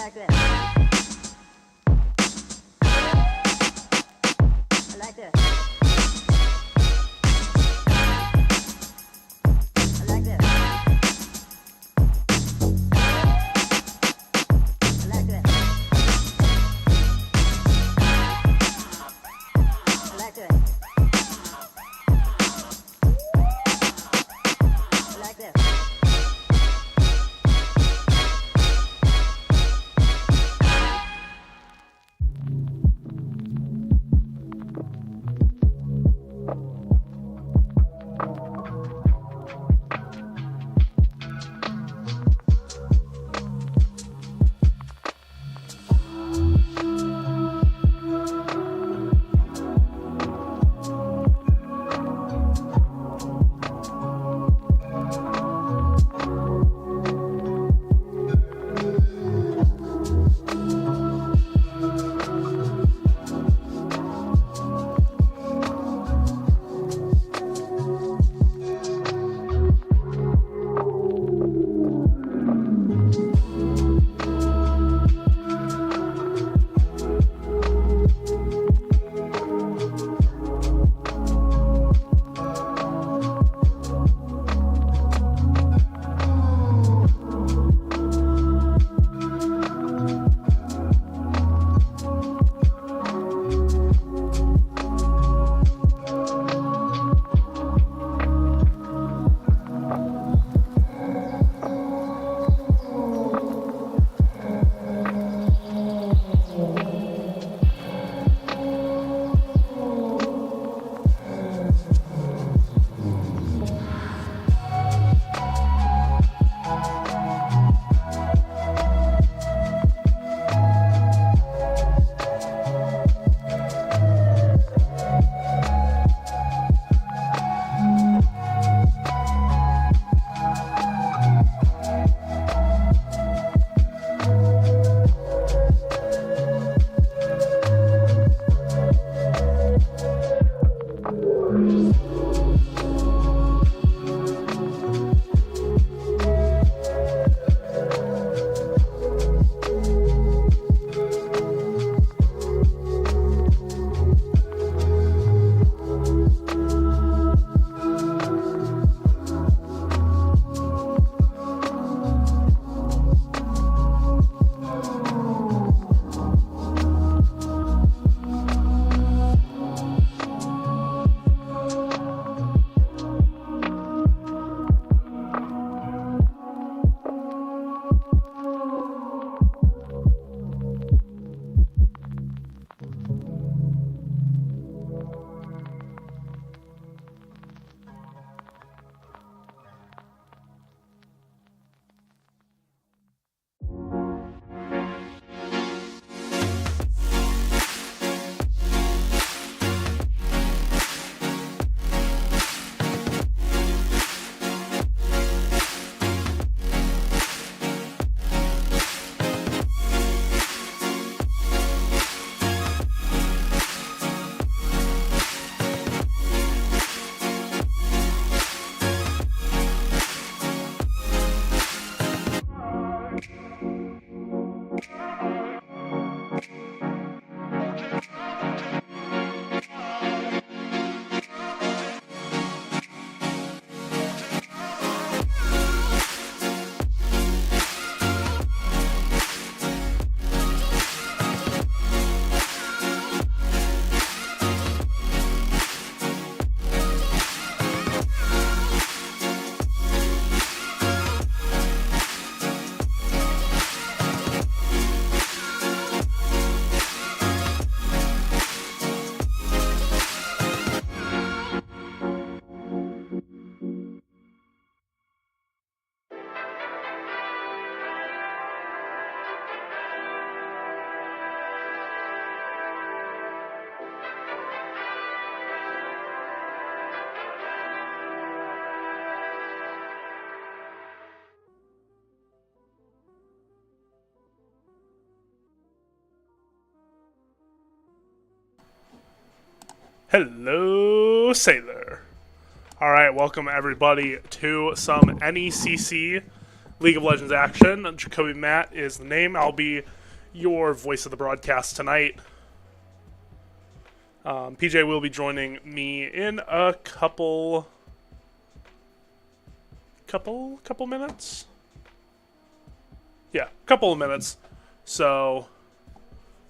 like this. I like this. I like this. I like this. I like this. I like this. Hello, Sailor. Alright, welcome everybody to some NECC. League of Legends action. Jacoby Matt is the name. I'll be your voice of the broadcast tonight. PJ will be joining me in a couple minutes. Yeah, couple of minutes. So,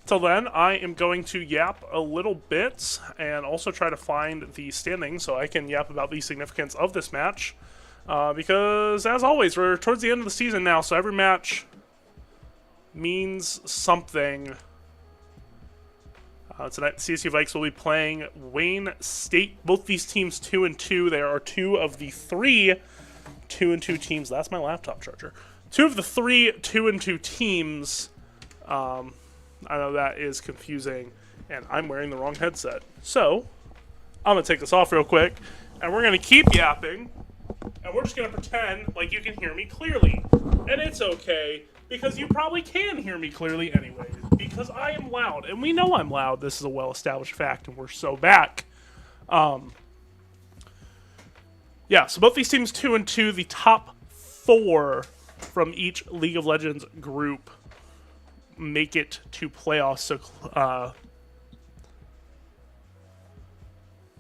till then, I am going to yap a little bit and also try to find the standings so I can yap about the significance of this match. Because, as always, we're towards the end of the season now, so every match means something. Tonight, CSU Vikes will be playing Wayne State. Both these teams 2-2. There are two of the three 2-2 teams. That's my laptop charger. Two of the three 2-2 teams. I know that is confusing, and I'm wearing the wrong headset. So, I'm going to take this off real quick, and we're going to keep yapping, and we're just going to pretend like you can hear me clearly. And it's okay, because you probably can hear me clearly anyways, because I am loud, and we know I'm loud. This is a well-established fact, and we're so back. Yeah, so both these teams 2-2, the top 4 from each League of Legends group make it to playoffs. So,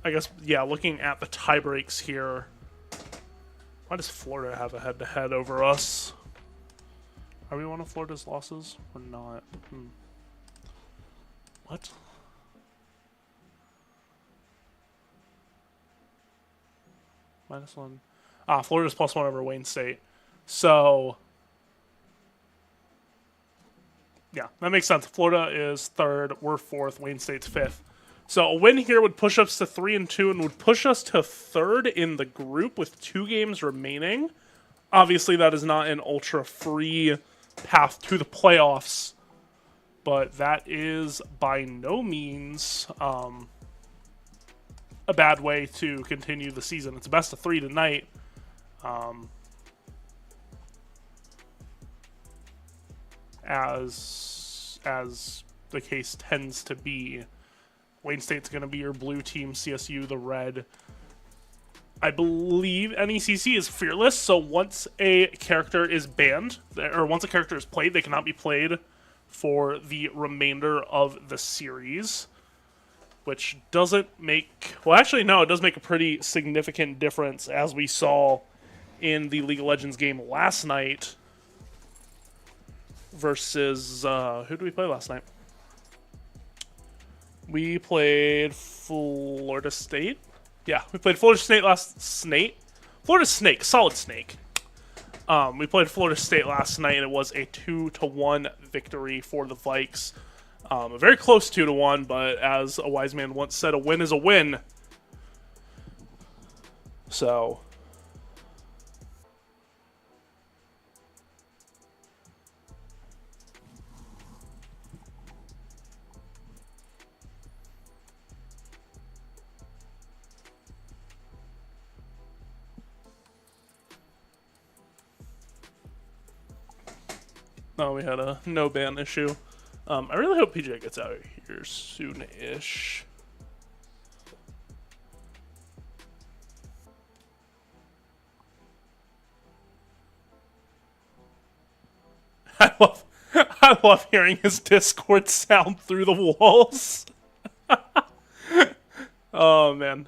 I guess, yeah, looking at the tie breaks here, why does Florida have a head-to-head over us? Are we one of Florida's losses or not? What? -1. Florida's +1 over Wayne State. So, yeah, that makes sense. Florida is 3rd, we're 4th, Wayne State's 5th. So a win here would push us to 3-2 and would push us to 3rd in the group with 2 games remaining. Obviously, that is not an ultra-free path to the playoffs, but that is by no means a bad way to continue the season. It's a best of 3 tonight. As the case tends to be. Wayne State's going to be your blue team, CSU the red. I believe NECC is fearless, so once a character is banned, or once a character is played, they cannot be played for the remainder of the series. Which doesn't make... Well, actually, no, it does make a pretty significant difference, as we saw in the League of Legends game last night versus... who did we play last night? We played Florida State. Yeah, we played Florida State last night. Florida Snake, solid Snake. We played Florida State last night, and it was a 2-1 victory for the Vikes. A very close 2-1, but as a wise man once said, a win is a win. So... Oh, we had a no ban issue. I really hope PJ gets out of here soon-ish. I love hearing his Discord sound through the walls. Oh, man.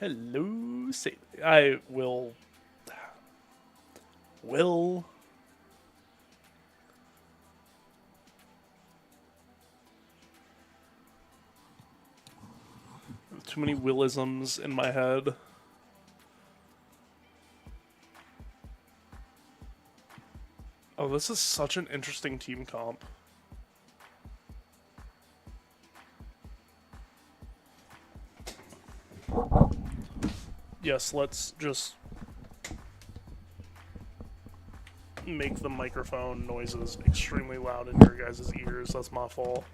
Hello, say I will. Too many willisms in my head. Oh, this is such an interesting team comp. Yes, let's just make the microphone noises extremely loud in your guys' ears. That's my fault.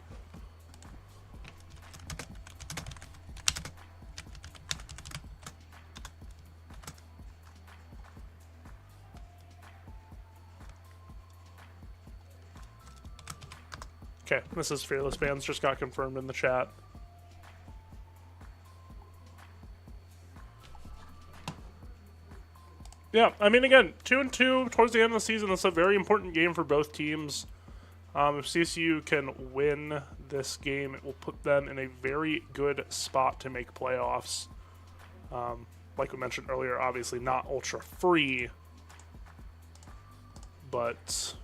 Okay, this is Fearless Bands, just got confirmed in the chat. Yeah, I mean, again, 2-2 towards the end of the season. That's a very important game for both teams. If CSU can win this game, it will put them in a very good spot to make playoffs. Like we mentioned earlier, obviously not ultra free, but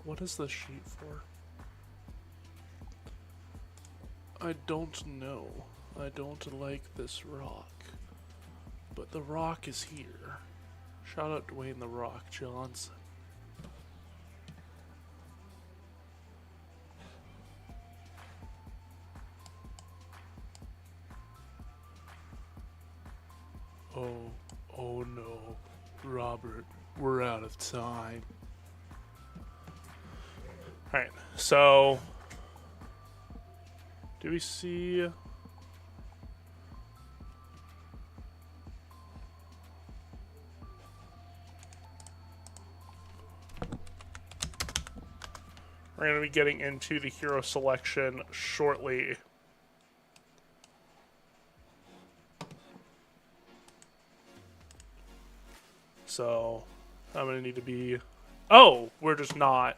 what is the sheet for? I don't know. I don't like this rock. But the rock is here. Shout out Dwayne the Rock Johnson. Oh no. Robert, we're out of time. Alright, so do we see we're going to be getting into the hero selection shortly. So I'm going to need to be... Oh, we're just not.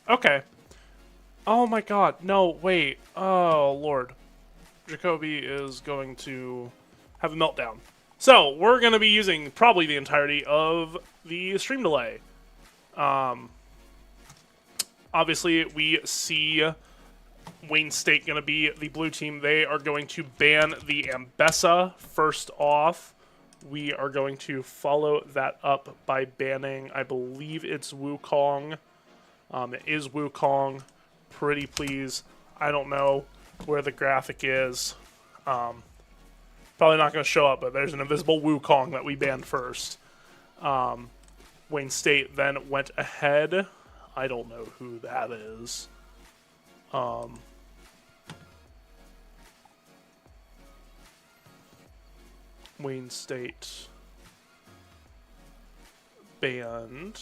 Okay. Oh my god. No, wait. Oh, Lord. Jacoby is going to have a meltdown. So we're going to be using probably the entirety of the stream delay. Obviously, we see Wayne State going to be the blue team. They are going to ban the Ambessa first off. We are going to follow that up by banning, I believe it's Wukong. It is Wukong. Pretty please. I don't know where the graphic is. Probably not going to show up, but there's an invisible Wukong that we banned first. Wayne State then went ahead. I don't know who that is. Wayne State banned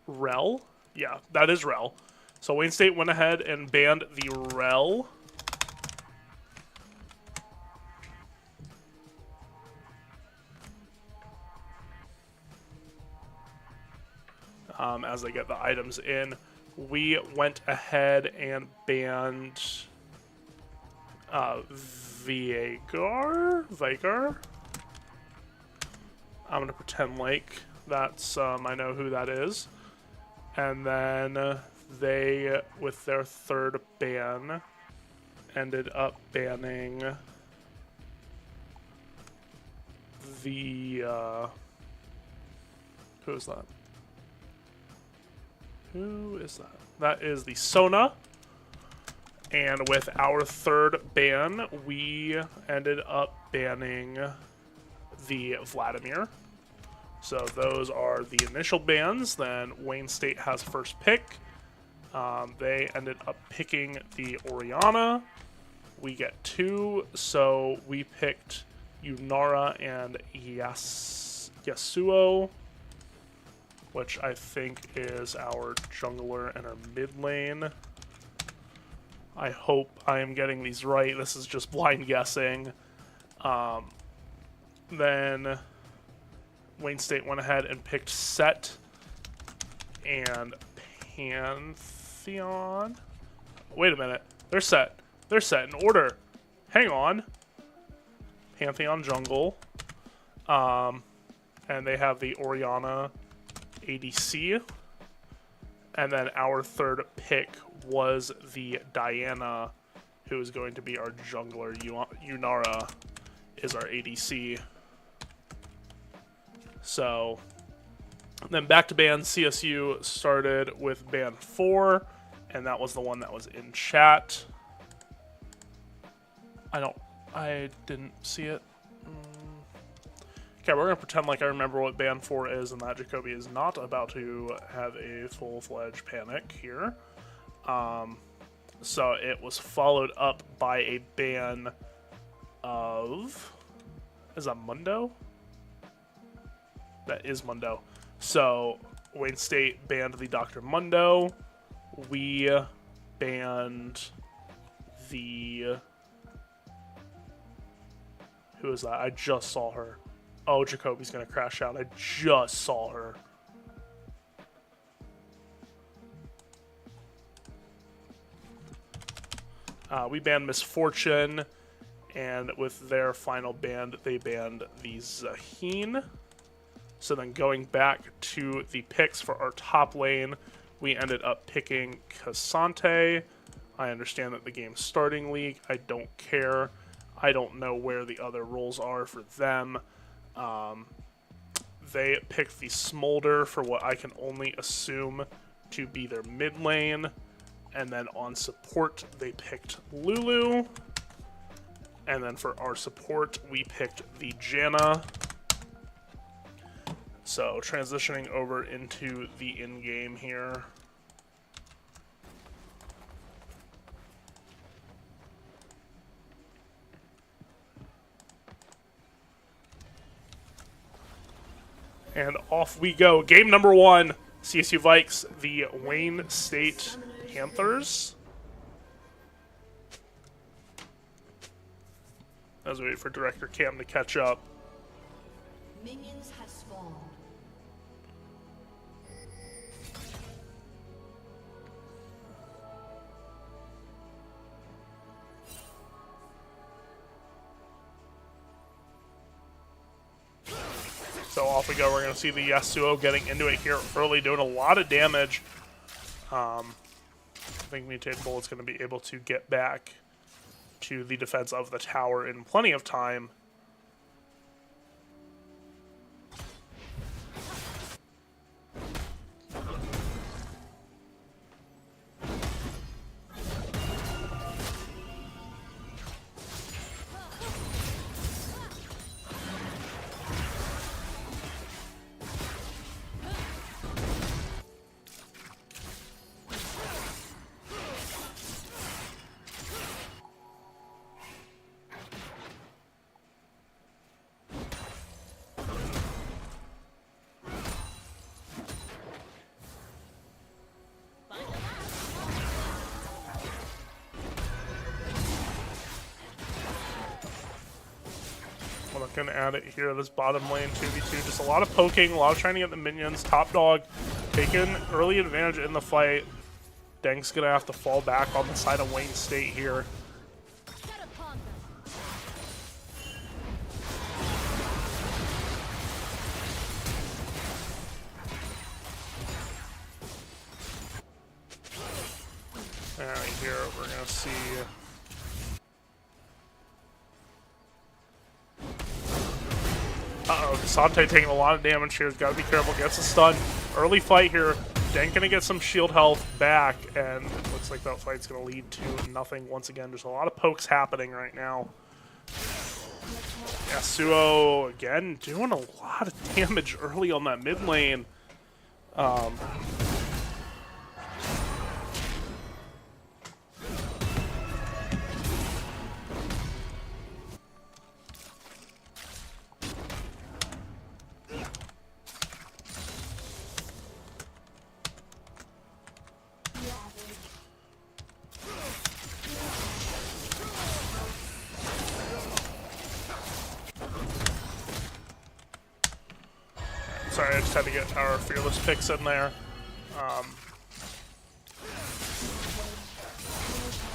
Rel. Yeah, that is Rel. So Wayne State went ahead and banned the Rel. As they get the items in, we went ahead and banned Vigar? I'm going to pretend like that's, I know who that is. And then they, with their third ban, ended up banning the, who is that? Who is that? That is the Sona. And with our third ban, we ended up banning the Vladimir. So those are the initial bans. Then Wayne State has first pick. They ended up picking the Oriana. We get two, so we picked Yunara and Yasuo, which I think is our jungler and our mid lane. I hope I am getting these right. This is just blind guessing. Then Wayne State went ahead and picked Set and Pantheon. Wait a minute. They're set. They're set in order. Hang on. Pantheon jungle. And they have the Oriana ADC. And then our third pick was the Diana, who is going to be our jungler. Yunara is our ADC. So, then back to ban. CSU started with ban 4, and that was the one that was in chat. I didn't see it. Okay, we're going to pretend like I remember what ban 4 is, and that Jacoby is not about to have a full-fledged panic here. So it was followed up by a ban of... Is that Mundo? That is Mundo. So Wayne State banned the Dr. Mundo. We banned the... Who is that? I just saw her. Oh, Jacoby's going to crash out. I just saw her. We banned Misfortune, and with their final ban, they banned the Zaheen. So then going back to the picks for our top lane, we ended up picking Cassante. I understand that the game's starting league. I don't care. I don't know where the other roles are for them. They picked the Smolder for what I can only assume to be their mid lane. And then on support, they picked Lulu. And then for our support, we picked the Janna. So transitioning over into the in-game here. And off we go. Game number 1, CSU Vikes, the Wayne State Panthers. As we wait for Director Cam to catch up. Minions have spawned. So off we go. We're going to see the Yasuo getting into it here early, doing a lot of damage. I think Mutated Bullet's going to be able to get back to the defense of the tower in plenty of time. Looking at it here, this bottom lane 2v2, just a lot of poking, a lot of trying to get the minions. Top Dog taking early advantage in the fight. Deng's gonna have to fall back on the side of Wayne State here. Alright, here we're gonna see. Uh-oh, Cassante taking a lot of damage here. He's got to be careful. Gets a stun. Early fight here. Deng going to get some shield health back, and it looks like that fight's going to lead to nothing once again. There's a lot of pokes happening right now. Yasuo, again, doing a lot of damage early on that mid lane. Sorry, I just had to get our fearless picks in there.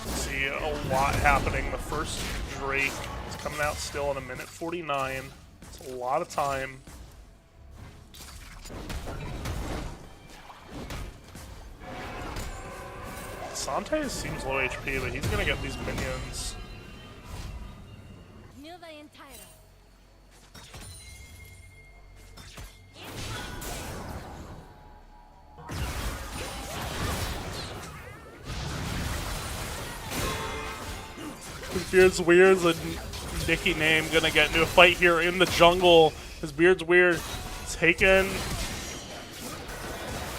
See a lot happening. The first Drake is coming out still in 1:49. It's a lot of time. Sante seems low HP, but he's gonna get these minions. Beard's Weird's a Nicky name, gonna get into a fight here in the jungle. His Beard's Weird taken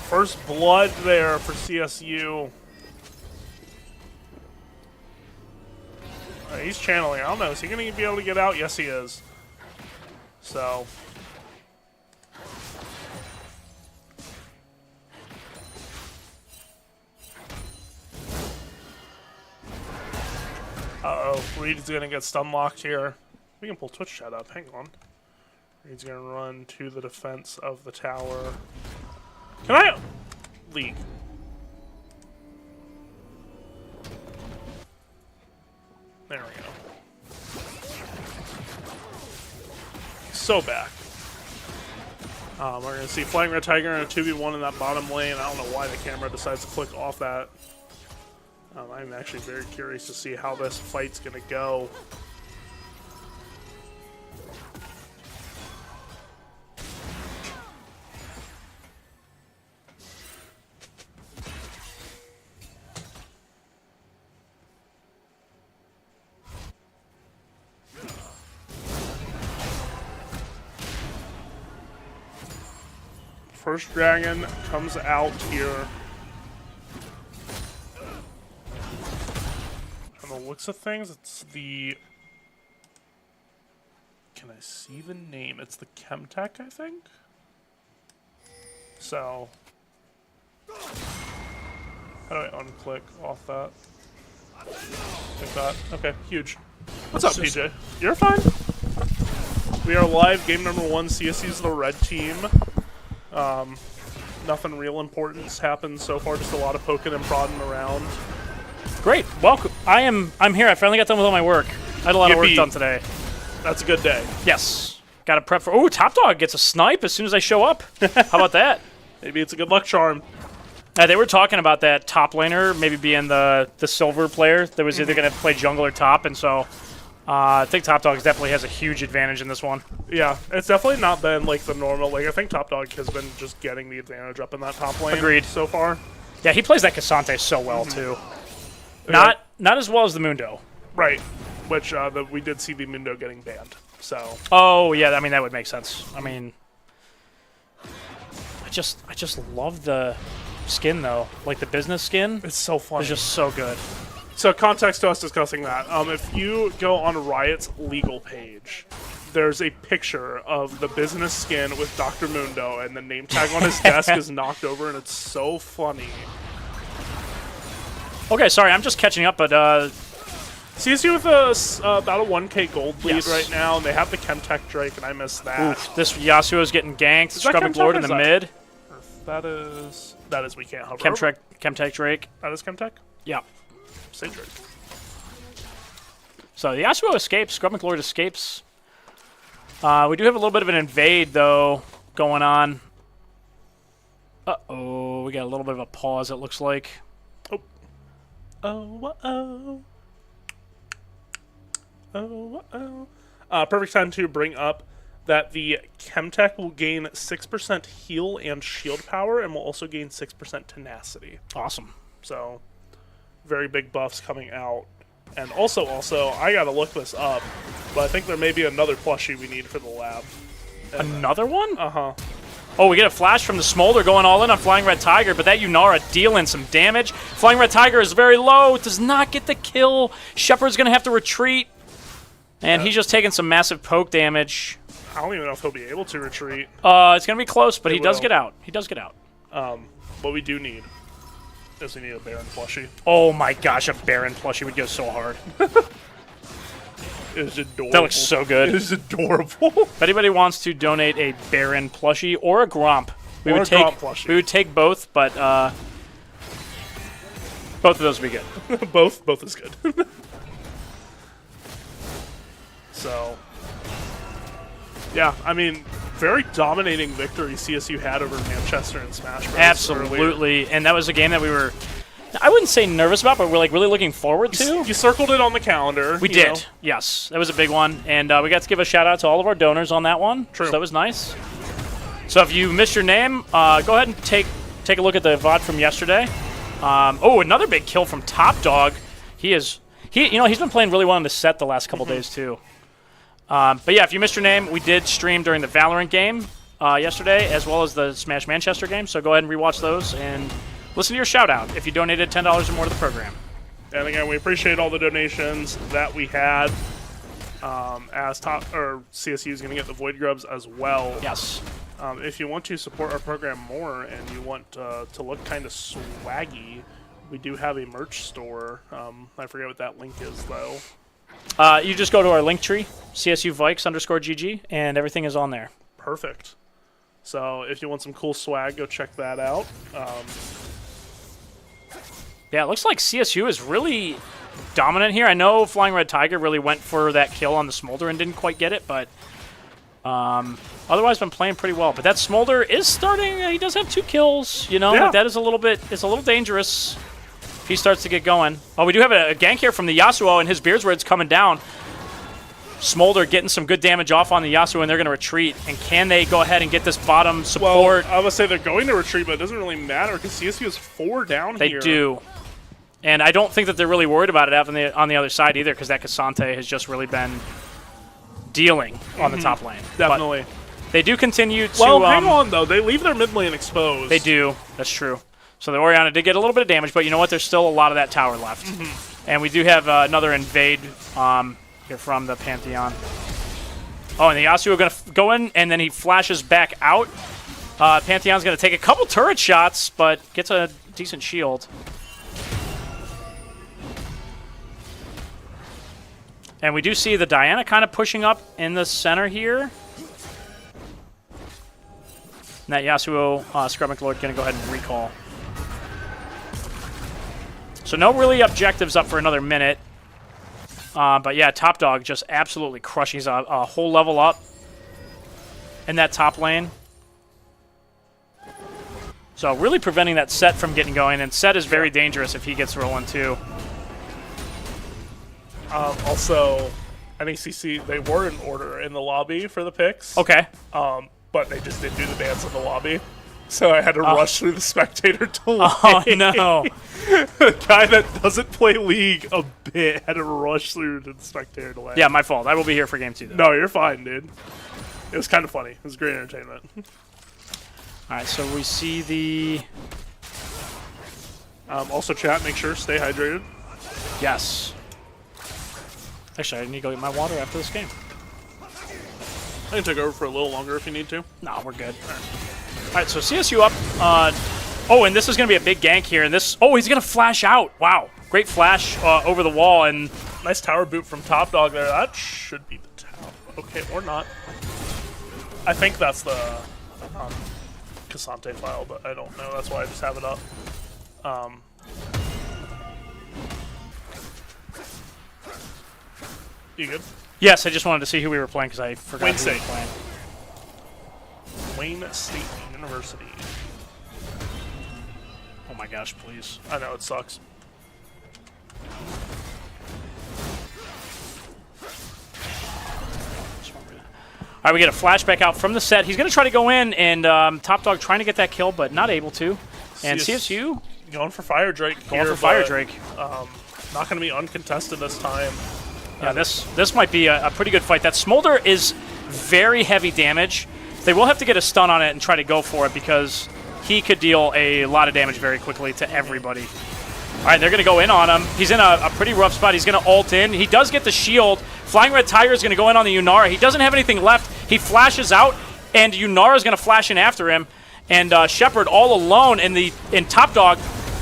first blood there for CSU. He's channeling. I don't know. Is he going to be able to get out? Yes, he is. So. Uh-oh. Reed's going to get stun locked here. We can pull Twitch chat up. Hang on. Reed's going to run to the defense of the tower. Can I... League. There we go. So back. We're going to see Flying Red Tiger in a 2v1 in that bottom lane. I don't know why the camera decides to click off that. I'm actually very curious to see how this fight's going to go. First dragon comes out here. On the looks of things, it's the... Can I see the name? It's the Chemtech, I think? So... How do I unclick off that? Like that. Okay, huge. What's up, PJ? You're fine. We are live, game number 1. CSU's the red team. Nothing real importance happened so far, just a lot of poking and prodding around. Great, welcome. I'm here. I finally got done with all my work. I had a lot of work done today. That's a good day. Yes. Got to prep for... Oh, Top Dog gets a snipe as soon as I show up. How about that? Maybe it's a good luck charm. They were talking about that top laner maybe being the silver player that was either going to play jungle or top, and so I think Top Dog definitely has a huge advantage in this one. Yeah, it's definitely not been like the normal. Like, I think Top Dog has been just getting the advantage up in that top lane. Agreed. So far. Yeah, he plays that Cassante so well too. Not as well as the Mundo. Right, which we did see the Mundo getting banned. So. Oh yeah, I mean that would make sense. I mean, I just love the skin though, like the business skin. It's so fun. It's just so good. So context to us discussing that. If you go on Riot's legal page, there's a picture of the business skin with Dr. Mundo, and the name tag on his desk is knocked over, and it's so funny. Okay, sorry, I'm just catching up, but CSU with about a 1k gold lead right now, and they have the Chemtech Drake, and I missed that. Oof, this Yasuo's getting ganked. Scrubbing Lord in the mid. That is we can't hover. Chemtech Drake. That is Chemtech? Yeah. Say Drake. So the Yasuo escapes, Scrubbing Lord escapes. We do have a little bit of an invade, though, going on. Uh-oh, we got a little bit of a pause, it looks like. Oh. Oh, oh. Oh, oh. Perfect time to bring up that the Chemtech will gain 6% heal and shield power, and will also gain 6% tenacity. Awesome. So, very big buffs coming out. And also, I gotta look this up, but I think there may be another plushie we need for the lab. Another one? Uh-huh. Oh, we get a flash from the Smolder going all in on Flying Red Tiger, but that Yunara dealing some damage. Flying Red Tiger is very low, does not get the kill. Shepard's going to have to retreat, and he's just taking some massive poke damage. I don't even know if he'll be able to retreat. It's going to be close, but he does get out. He does get out. What we do need is we need a Baron plushie. Oh my gosh, a Baron plushie would go so hard. It is adorable. That looks so good. It is adorable. If anybody wants to donate a Baron plushie or a Gromp, we would take both, but both of those would be good. both is good. So, yeah, I mean, very dominating victory CSU had over Manchester and Smash Bros. Absolutely, and that was a game that we were, I wouldn't say nervous about, but we're like really looking forward to. You circled it on the calendar. We did, yes. That was a big one, and we got to give a shout out to all of our donors on that one. True. So that was nice. So if you missed your name, go ahead and take a look at the VOD from yesterday. Oh, another big kill from Top Dog. He's been playing really well in the set the last couple days too. But yeah, if you missed your name, we did stream during the Valorant game yesterday, as well as the Smash Manchester game. So go ahead and rewatch those and listen to your shout out if you donated $10 or more to the program. And again, we appreciate all the donations that we had. As CSU is going to get the Void Grubs as well. Yes. If you want to support our program more and you want to look kind of swaggy, we do have a merch store. I forget what that link is, though. You just go to our link tree, CSU Vikes _GG, and everything is on there. Perfect. So if you want some cool swag, go check that out. Yeah, it looks like CSU is really dominant here. I know Flying Red Tiger really went for that kill on the Smolder and didn't quite get it, but otherwise been playing pretty well. But that Smolder is starting. He does have 2 kills. You know, Yeah. that is a little dangerous if he starts to get going. Oh, we do have a gank here from the Yasuo, and his Beardsword's coming down. Smolder getting some good damage off on the Yasuo, and they're going to retreat. And can they go ahead and get this bottom support? Well, I would say they're going to retreat, but it doesn't really matter because CSU is 4 down They here. do. And I don't think that they're really worried about it on the other side either, because that Cassante has just really been dealing on the top lane. Definitely. But they do continue to... Well, hang on, though. They leave their mid lane exposed. They do. That's true. So the Orianna did get a little bit of damage, but you know what? There's still a lot of that tower left. And we do have another invade here from the Pantheon. Oh, and the Yasuo going to go in, and then he flashes back out. Pantheon's going to take a couple turret shots, but gets a decent shield. And we do see the Diana kind of pushing up in the center here. And that Yasuo Scrubbing Lord going to go ahead and recall. So no really objectives up for another minute. But yeah, Top Dog just absolutely crushing. He's a whole level up in that top lane. So really preventing that Set from getting going. And Set is very dangerous if he gets rolling too. Also, NECC, they were in order in the lobby for the picks. Okay. But they just didn't do the dance in the lobby. So I had to rush through the spectator to lane. Oh, no. The guy that doesn't play League a bit had to rush through the spectator to lane. Yeah, my fault. I will be here for game 2, though. No, you're fine, dude. It was kind of funny. It was great entertainment. All right, so we see the... Also, chat, make sure stay hydrated. Yes. Actually, I need to go get my water after this game. I can take over for a little longer if you need to. No, we're good. All right, so CSU up. Oh, and this is going to be a big gank here. And this... Oh, he's going to flash out. Wow. Great flash over the wall. And Nice tower boot from Top Dog there. That should be the tower. Okay, or not. I think that's the Cassante file, but I don't know. That's why I just have it up. You good? yes, I just wanted to see who we were playing because I forgot Wayne who we were State. playing. Wayne State University. Oh my gosh, please. I know, it sucks. All right, we get a flashback out from the Set. He's going to try to go in, and Top Dog trying to get that kill, but not able to. And CSU Going for Fire Drake going here, for Fire but, Drake. Not going to be uncontested this time. Yeah, this might be a pretty good fight. That Smolder is very heavy damage. They will have to get a stun on it and try to go for it because he could deal a lot of damage very quickly to everybody. All right, they're going to go in on him. He's in a pretty rough spot. He's going to ult in. He does get the shield. Flying Red Tiger is going to go in on the Yunara. He doesn't have anything left. He flashes out, and Yunara is going to flash in after him. And Shepard all alone in Top Dog.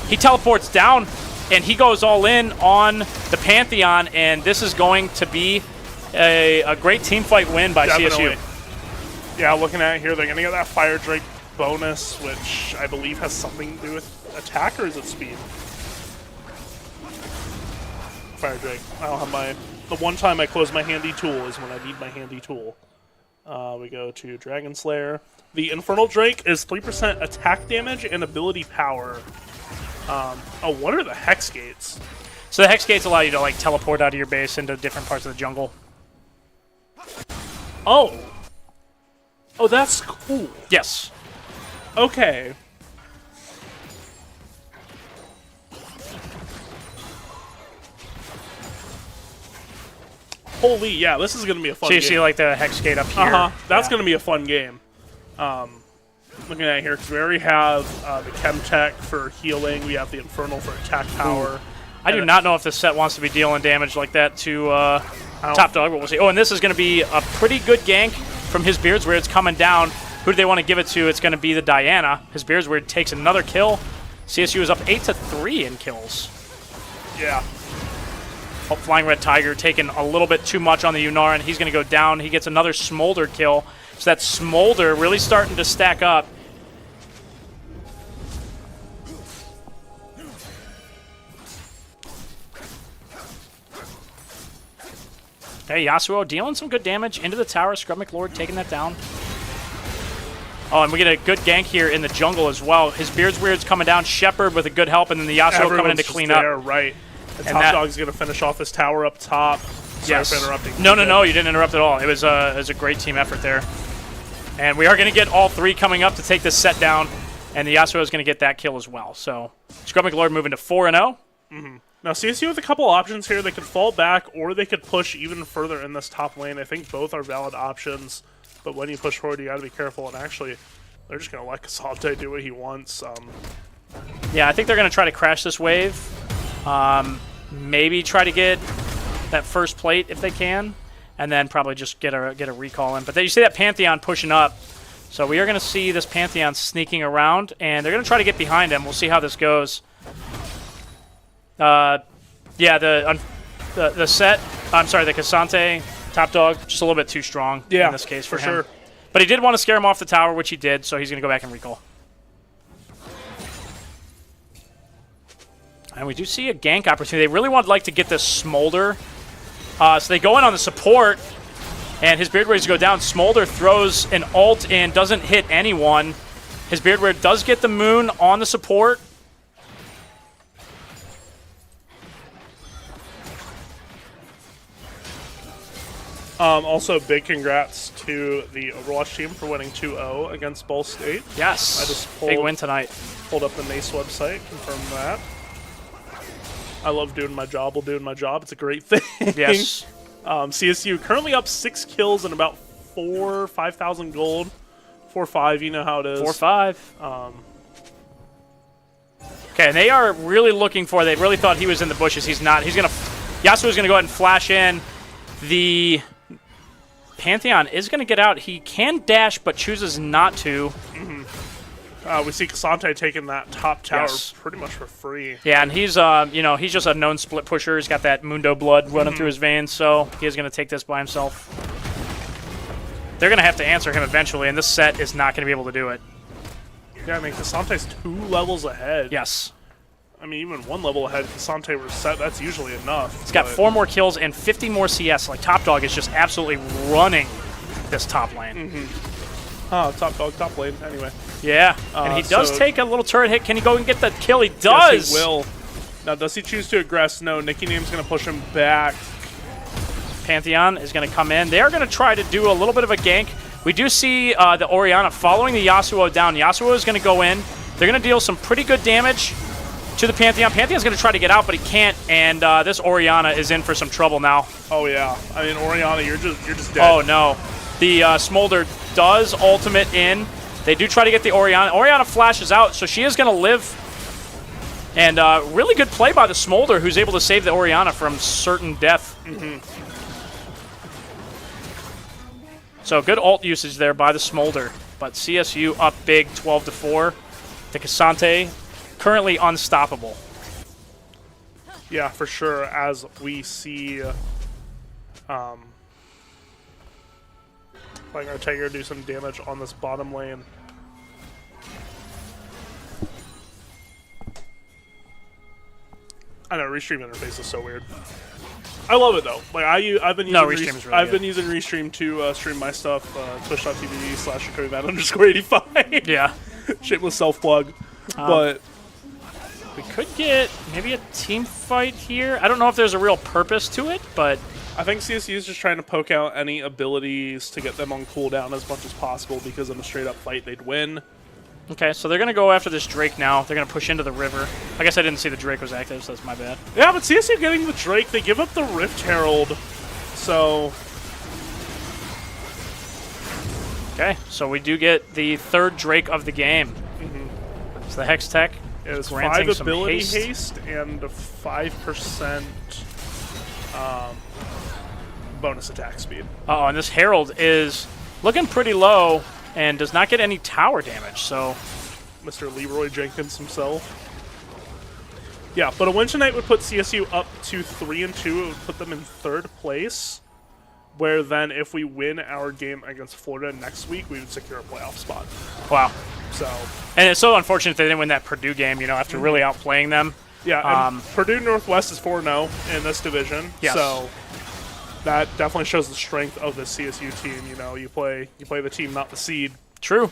He teleports down, and he goes all in on the Pantheon, and this is going to be a great team fight win by Definitely. CSU. Yeah, looking at it here, they're going to get that Fire Drake bonus, which I believe has something to do with attack, or is it speed? Fire Drake. I don't have my... The one time I close my handy tool is when I need my handy tool. We go to Dragon Slayer. The Infernal Drake is 3% attack damage and ability power. Oh, what are the Hex Gates? So the Hex Gates allow you to like teleport out of your base into different parts of the jungle. Oh. Oh, that's cool. Yes. Okay. Holy, yeah, this is going to be a fun So you game. see like the Hex Gate up here. That's going to be a fun game. Looking at it here, because we already have the Chem Tech for healing. We have the Infernal for attack power. I do not know if this set wants to be dealing damage like that to Top Dog, but we'll see. Oh, and this is going to be a pretty good gank from his Beards where it's coming down. Who do they want to give it to? It's going to be the Diana. His Beards where it takes another kill. CSU is up 8-3 in kills. Yeah. Oh, Flying Red Tiger taking a little bit too much on the Yunara, and he's going to go down. He gets another Smolder kill. So that Smolder really starting to stack up. Okay, Yasuo dealing some good damage into the tower. Scrub McLord taking that down. Oh, and we get a good gank here in the jungle as well. His Beard's Weird's coming down. Shepherd with a good help, and then the Yasuo coming in to clean up. Right. And Top Dog's going to finish off this tower up top. Sorry for interrupting. No, you didn't interrupt at all. It was a great team effort there. And we are going to get all three coming up to take this set down, and the Yasuo is going to get that kill as well. So Scrub McLord moving to 4-0. Now, CSU with a couple options here. They could fall back, or they could push even further in this top lane. I think both are valid options, but when you push forward, you got to be careful. And actually, they're just going to let Casante do what he wants. Yeah, I think they're going to try to crash this wave. Maybe try to get that first plate if they can, and then probably just get a recall in. But then you see that Pantheon pushing up, so we are going to see this Pantheon sneaking around, and they're going to try to get behind him. We'll see how this goes. Yeah, the set. I'm sorry, the Casante Top Dog just a little bit too strong in this case for him. sure. But he did want to scare him off the tower, which he did, so he's going to go back and recall. And we do see a gank opportunity. They really would like to get this Smolder. So they go in on the support, and his Beard Rays go down. Smolder throws an ult and doesn't hit anyone. His Beard Raid does get the Moon on the support. Also, big congrats to the Overwatch team for winning 2-0 against Ball State. Yes, I just big win tonight. Pulled up the NECC website, confirmed that. I love doing my job while doing my job. It's a great thing. Yes. CSU currently up 6 kills and about 5,000 gold. 4-5, you know how it is. 4-5. Okay, and they are really looking for. They really thought he was in the bushes. He's not. He's gonna. Yasuo's gonna go ahead and flash in. The Pantheon is gonna get out. He can dash, but chooses not to. We see Casante taking that top tower pretty much for free. Yeah, and he's he's just a known split pusher. He's got that Mundo blood running through his veins, so he is going to take this by himself. They're going to have to answer him eventually, and this set is not going to be able to do it. Yeah, I mean, Casante's 2 levels ahead. Yes. I mean, even 1 level ahead, Casante was set. That's usually enough. He's got 4 more kills and 50 more CS. Like, Top Dog is just absolutely running this top lane. Top Dog, top lane, anyway. Yeah, and he does take a little turret hit. Can he go and get that kill? He does! Yes, he will. Now, does he choose to aggress? No, Nicky Name's going to push him back. Pantheon is going to come in. They are going to try to do a little bit of a gank. We do see the Orianna following the Yasuo down. Yasuo is going to go in. They're going to deal some pretty good damage to the Pantheon. Pantheon's going to try to get out, but he can't, and this Orianna is in for some trouble now. Oh, yeah. I mean, Orianna, you're just dead. Oh, no. The Smolder does ultimate in. They do try to get the Orianna. Orianna flashes out, so she is going to live. And really good play by the Smolder, who's able to save the Orianna from certain death. So good ult usage there by the Smolder. But CSU up big, 12-4. The Casante currently unstoppable. Yeah, for sure. As we see, Flying Red Tiger do some damage on this bottom lane. I know, Restream interface is so weird. I love it though. Like I've been using Restream to stream my stuff. Twitch.tv/KobeMat_85. Yeah. Shameless self plug, but we could get maybe a team fight here. I don't know if there's a real purpose to it, but I think CSU is just trying to poke out any abilities to get them on cooldown as much as possible, because in a straight up fight they'd win. Okay, so they're going to go after this Drake now. They're going to push into the river. I guess I didn't see the Drake was active, so that's my bad. Yeah, but CSU getting the Drake, they give up the Rift Herald, so... Okay, so we do get the 3rd Drake of the game. So the Hex Tech It was Granting 5 some ability haste. haste and a 5% bonus attack speed. Oh, and this Herald is looking pretty low and does not get any tower damage, so... Mr. Leroy Jenkins himself. Yeah, but a win tonight would put CSU up to 3-2. It would put them in 3rd place, where then if we win our game against Florida next week, we would secure a playoff spot. Wow. So, And it's so unfortunate they didn't win that Purdue game, after really outplaying them. yeah, and Purdue Northwest is 4-0 in this division. Yes. So that definitely shows the strength of the CSU team. You play the team, not the seed. True.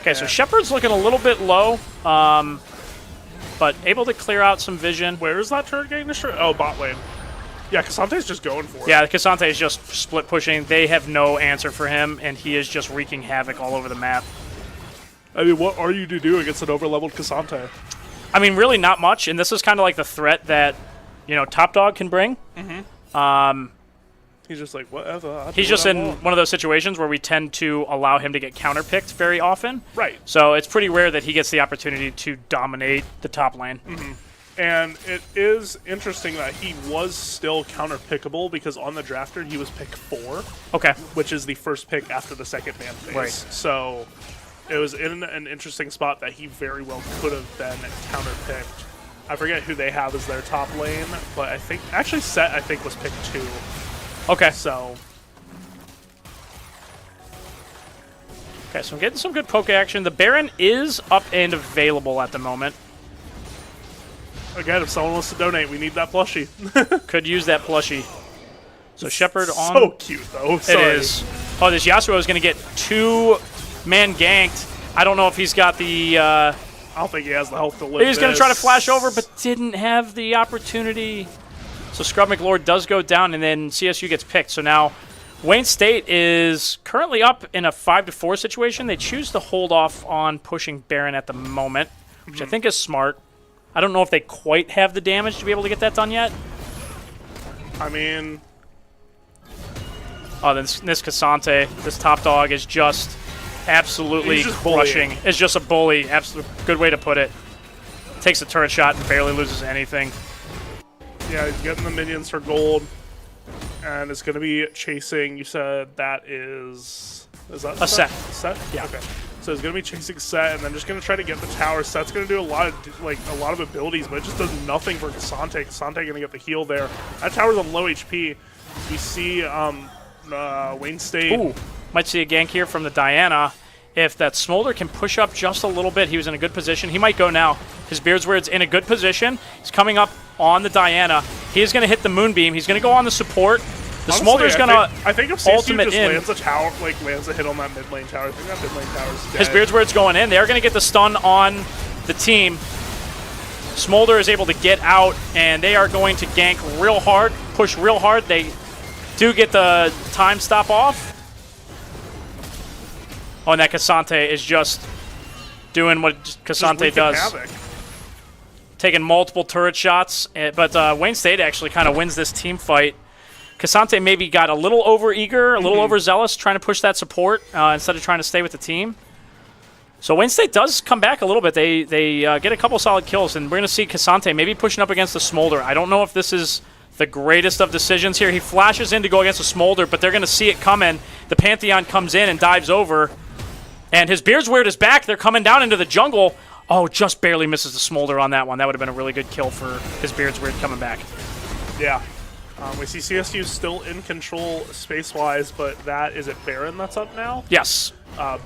Okay, so Shepard's looking a little bit low, but able to clear out some vision. Where is that turret getting destroyed? Oh, bot lane. Yeah, Casante's just going for it. Yeah, Casante is just split pushing. They have no answer for him, and he is just wreaking havoc all over the map. I mean, what are you to do against an overleveled Casante? I mean, really not much, and this is kind of like the threat that, Top Dog can bring. He's just like, whatever. He's just in one of those situations where we tend to allow him to get counterpicked very often. Right. So it's pretty rare that he gets the opportunity to dominate the top lane. And it is interesting that he was still counterpickable because on the drafter he was pick 4, Okay. which is the first pick after the second ban phase. Right. So it was in an interesting spot that he very well could have been counterpicked. I forget who they have as their top lane, but I think actually Set was pick 2. Okay. So Okay, so I'm getting some good poke action. The Baron is up and available at the moment. again, if someone wants to donate, we need that plushie. Could use that plushie. So Shepard on... So cute though. Sorry. It is. Oh, this Yasuo is going to get 2-man ganked. I don't know if he's got the... I don't think he has the health to live. He's going to try to flash over, but didn't have the opportunity. So Scrub McLord does go down, and then CSU gets picked. So now Wayne State is currently up in a 5-4 situation. They choose to hold off on pushing Baron at the moment, which I think is smart. I don't know if they quite have the damage to be able to get that done yet. I mean... Oh, then this Casante, this Top Dog, is just absolutely He's just crushing. bullying. It's just a bully. Absolute good way to put it. Takes a turret shot and barely loses anything. Yeah, he's getting the minions for gold. And it's going to be chasing, you said that is that A set. Set? Yeah. Okay. So he's going to be chasing Set and then just going to try to get the tower. Set's going to do a lot of abilities, but it just does nothing for Casante. Casante going to get the heal there. That tower's on low HP. We see Wayne State. Ooh, might see a gank here from the Diana. If that Smolder can push up just a little bit, he was in a good position. He might go now. His Beardsword's in a good position. He's coming up on the Diana. He is going to hit the Moonbeam. He's going to go on the support. The Smolder's going to I think if CSU ultimate just in. lands a tower, lands a hit on that mid lane tower, I think that mid lane tower's dead. His Beardsword's going in. They're going to get the stun on the team. Smolder is able to get out, and they are going to gank real hard, push real hard. They do get the time stop off. Oh, and that Casante is just doing what Casante wreaking does. havoc. Taking multiple turret shots, but Wayne State actually kind of wins this team fight. Casante maybe got a little over-eager, a little overzealous, trying to push that support instead of trying to stay with the team. So Wayne State does come back a little bit. They get a couple solid kills, and we're going to see Casante maybe pushing up against the Smolder. I don't know if this is the greatest of decisions here. He flashes in to go against the Smolder, but they're going to see it coming. The Pantheon comes in and dives over. And his Beardsword is back. They're coming down into the jungle. Oh, just barely misses the Smolder on that one. That would have been a really good kill for his Beardsword coming back. Yeah. We see CSU still in control space-wise, but that is it Baron that's up now? Yes.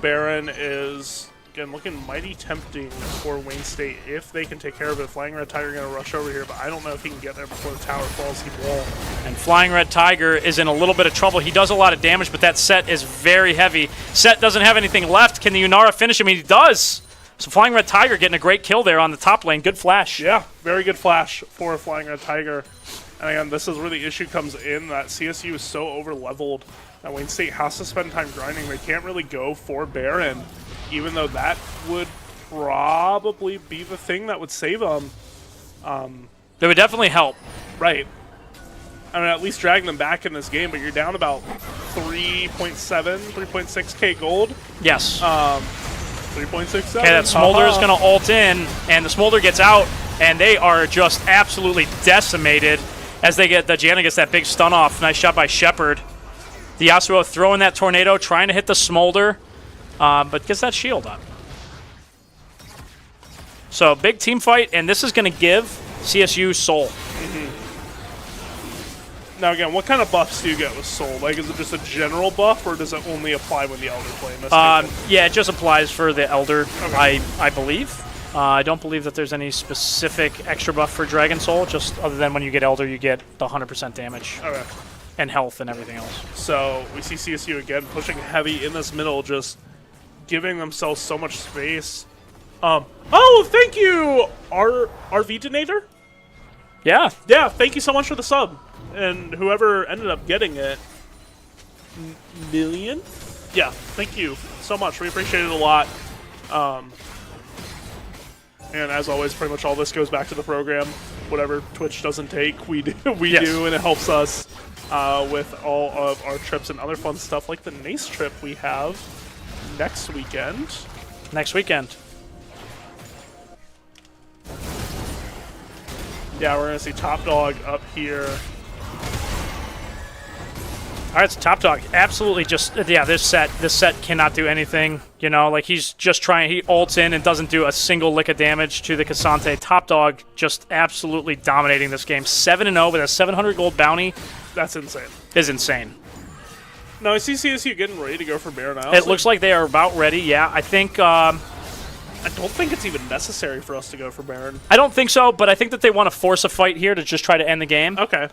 Baron is, again, looking mighty tempting for Wayne State if they can take care of it. Flying Red Tiger going to rush over here, but I don't know if he can get there before the tower falls. He won't. And Flying Red Tiger is in a little bit of trouble. He does a lot of damage, but that Set is very heavy. Set doesn't have anything left. Can the Unara finish him? He does. So Flying Red Tiger getting a great kill there on the top lane. Good flash. Yeah, very good flash for Flying Red Tiger. And again, this is where the issue comes in, that CSU is so over-leveled that Wayne State has to spend time grinding. They can't really go for Baron, even though that would probably be the thing that would save them. That would definitely help. Right. I mean, at least drag them back in this game, but you're down about 3.7, 3.6k gold. Yes. 3.67. Okay, that Smolder is going to ult in, and the Smolder gets out, and they are just absolutely decimated as they get, the Janna gets that big stun off. Nice shot by Shepard. The Yasuo throwing that tornado, trying to hit the Smolder, but gets that shield up. So, big team fight, and this is going to give CSU Soul. Now again, what kind of buffs do you get with Soul? Like, is it just a general buff, or does it only apply when the Elder play? Yeah, it just applies for the Elder, okay. I believe. I don't believe that there's any specific extra buff for Dragon Soul, just other than when you get Elder, you get the 100% damage. Okay. And health and everything else. So, we see CSU again pushing heavy in this middle, just giving themselves so much space. Oh, thank you, RV Donator? Yeah. Yeah, thank you so much for the sub. And whoever ended up getting it, million? Yeah, thank you so much. We appreciate it a lot. And as always, pretty much all this goes back to the program. Whatever Twitch doesn't take, we do, do, and it helps us with all of our trips and other fun stuff, like the NECC trip we have next weekend. Yeah, we're going to see Top Dog up here. All right, so Top Dog absolutely just, yeah, this set cannot do anything. You know, like he's just trying, he ults in and doesn't do a single lick of damage to the Cassante. Top Dog just absolutely dominating this game. 7-0 with a 700 gold bounty. That's insane. Is insane. No, I see CSU getting ready to go for Baron now. It looks like they are about ready, yeah. I think, I don't think it's even necessary for us to go for Baron. I don't think so, but I think that they want to force a fight here to just try to end the game. Okay.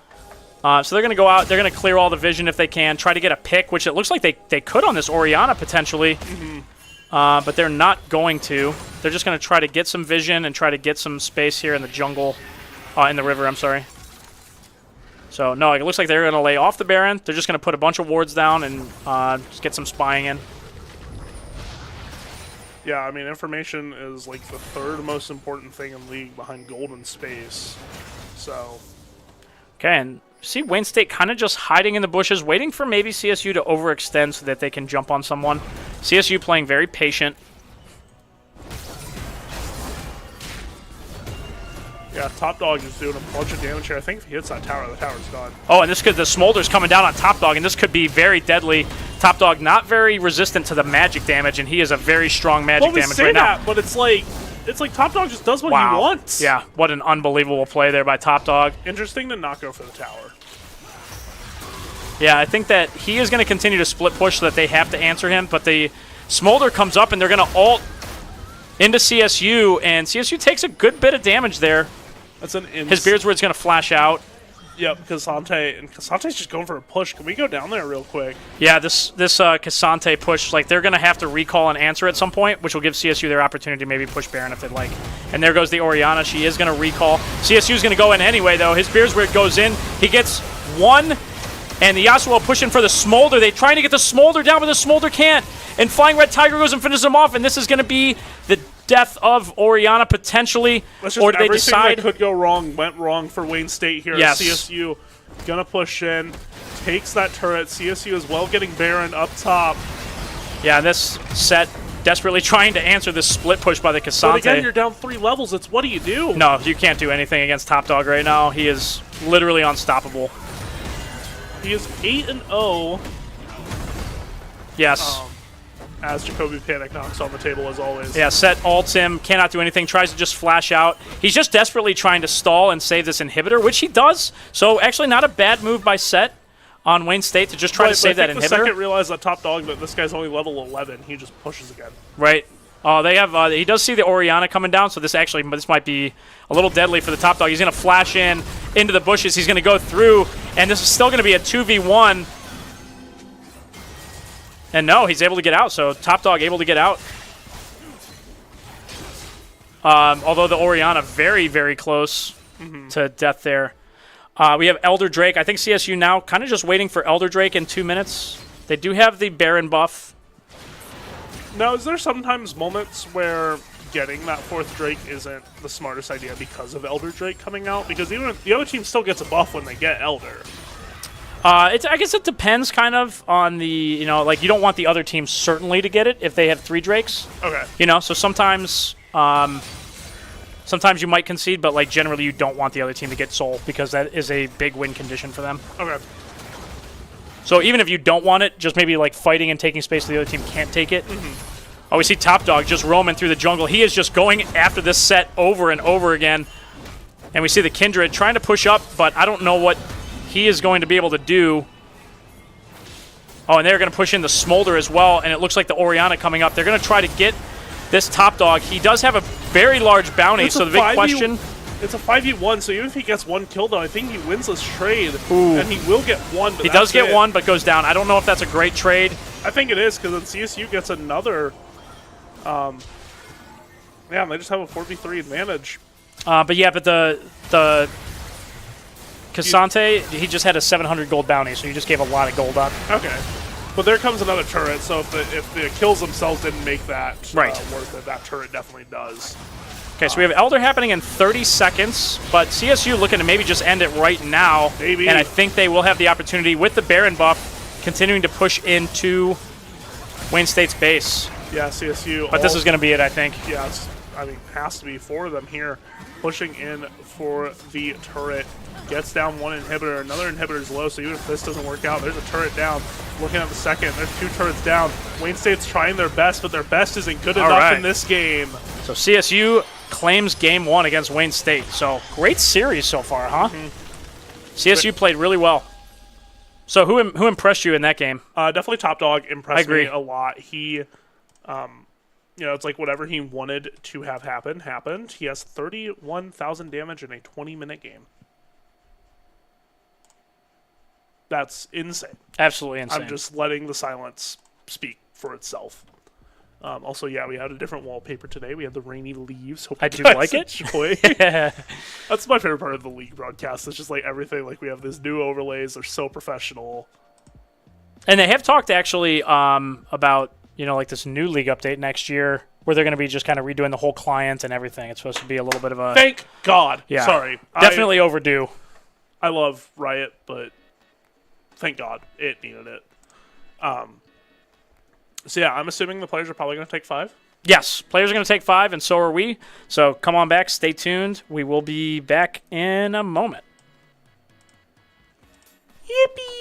So they're going to go out, they're going to clear all the vision if they can, try to get a pick, which it looks like they could on this Orianna potentially. But they're not going to. They're just going to try to get some vision and try to get some space here in the jungle, in the river, I'm sorry. So, no, it looks like they're going to lay off the Baron. They're just going to put a bunch of wards down and just get some spying in. Yeah, I mean, information is like the third most important thing in League behind gold and space. So. Okay, and see Wayne State kind of just hiding in the bushes, waiting for maybe CSU to overextend so that they can jump on someone. CSU playing very patient. Yeah, Top Dog is doing a bunch of damage here. I think if he hits that tower, the tower's done. Oh, and this could, the Smolder's coming down on Top Dog, and this could be very deadly. Top Dog not very resistant to the magic damage, and he is a very strong magic damage right now. But it's like Top Dog just does what he wants. Yeah, what an unbelievable play there by Top Dog. Interesting to not go for the tower. Yeah, I think that he is going to continue to split push so that they have to answer him, but the Smolder comes up and they're going to ult into CSU, and CSU takes a good bit of damage there. That's an His Beardsword's going to flash out. Yep, Cassante's just going for a push. Can we go down there real quick? Yeah, this Cassante push, like they're going to have to recall and answer at some point, which will give CSU their opportunity to maybe push Baron if they'd like. And there goes the Orianna. She is going to recall. CSU's going to go in anyway, though. His Beardsword goes in. He gets one, and the Yasuo pushing for the Smolder. They're trying to get the Smolder down, but the Smolder can't. And Flying Red Tiger goes and finishes him off, and this is going to be the death of Orianna potentially, or do they decide? That could go wrong went wrong for Wayne State here. Yes. CSU gonna push in, takes that turret. CSU as well getting Baron up top. Yeah, this set desperately trying to answer this split push by the Cassante. But again, you're down 3 levels. It's what do you do? No, you can't do anything against Top Dog right now. He is literally unstoppable. He is 8-0. Yes. As Jacoby Panic knocks on the table as always. Yeah, Set ults him, cannot do anything, tries to just flash out. He's just desperately trying to stall and save this inhibitor, which he does. So actually not a bad move by Set on Wayne State to just try to save that inhibitor. The second realized that Top Dog, that this guy's only level 11, he just pushes again. Right. They have. He does see the Orianna coming down, so this might be a little deadly for the Top Dog. He's going to flash into the bushes. He's going to go through, and this is still going to be a 2v1. And no, he's able to get out, so Top Dog able to get out. Although the Orianna very, very close to death there. We have Elder Drake. I think CSU now kind of just waiting for Elder Drake in 2 minutes. They do have the Baron buff. Now, is there sometimes moments where getting that 4th Drake isn't the smartest idea because of Elder Drake coming out? Because even the other team still gets a buff when they get Elder. I guess it depends kind of on the, like you don't want the other team certainly to get it if they have 3 Drakes. Okay. So sometimes you might concede, but like generally you don't want the other team to get Soul because that is a big win condition for them. Okay. So even if you don't want it, just maybe like fighting and taking space so the other team can't take it. Oh, we see Top Dog just roaming through the jungle. He is just going after this set over and over again. And we see the Kindred trying to push up, but I don't know what he is going to be able to do. Oh, and they're going to push in the Smolder as well, and it looks like the Orianna coming up. They're going to try to get this Top Dog. He does have a very large bounty, so the big question... It's a 5v1, so even if he gets 1 kill, though, I think he wins this trade, Ooh. and he will get 1. He does get 1, but goes down. I don't know if that's a great trade. I think it is, because then CSU gets another... yeah, and they just have a 4v3 advantage. But the Cassante, he just had a 700 gold bounty, so he just gave a lot of gold up. Okay. But there comes another turret, so if the kills themselves didn't make that worth it, that turret definitely does. Okay, so we have Elder happening in 30 seconds, but CSU looking to maybe just end it right now. Maybe. And I think they will have the opportunity with the Baron buff continuing to push into Wayne State's base. Yeah, CSU. But this is going to be it, I think. Yeah, has to be 4 of them here. Pushing in for the turret. Gets down 1 inhibitor. Another inhibitor is low, so even if this doesn't work out, there's a turret down. Looking at the second, there's 2 turrets down. Wayne State's trying their best, but their best isn't good enough in this game. So CSU claims game 1 against Wayne State. So great series so far, huh? CSU played really well. So who impressed you in that game? Definitely Top Dog impressed me a lot. He, it's like whatever he wanted to have happen happened. He has 31,000 damage in a 20-minute game. That's insane. Absolutely insane. I'm just letting the silence speak for itself. Also, yeah, we had a different wallpaper today. We had the rainy leaves. Hope I you do guys like it. enjoy. That's my favorite part of the league broadcast. It's just like everything. Like we have these new overlays. They're so professional. And they have talked actually about like this new league update next year where they're going to be just kind of redoing the whole client and everything. It's supposed to be a little bit of a... Thank God. Yeah. Sorry. Definitely overdue. I love Riot, but thank God it needed it. So yeah, I'm assuming the players are probably going to take 5. Yes, players are going to take 5, and so are we. So come on back, stay tuned. We will be back in a moment. Yippee!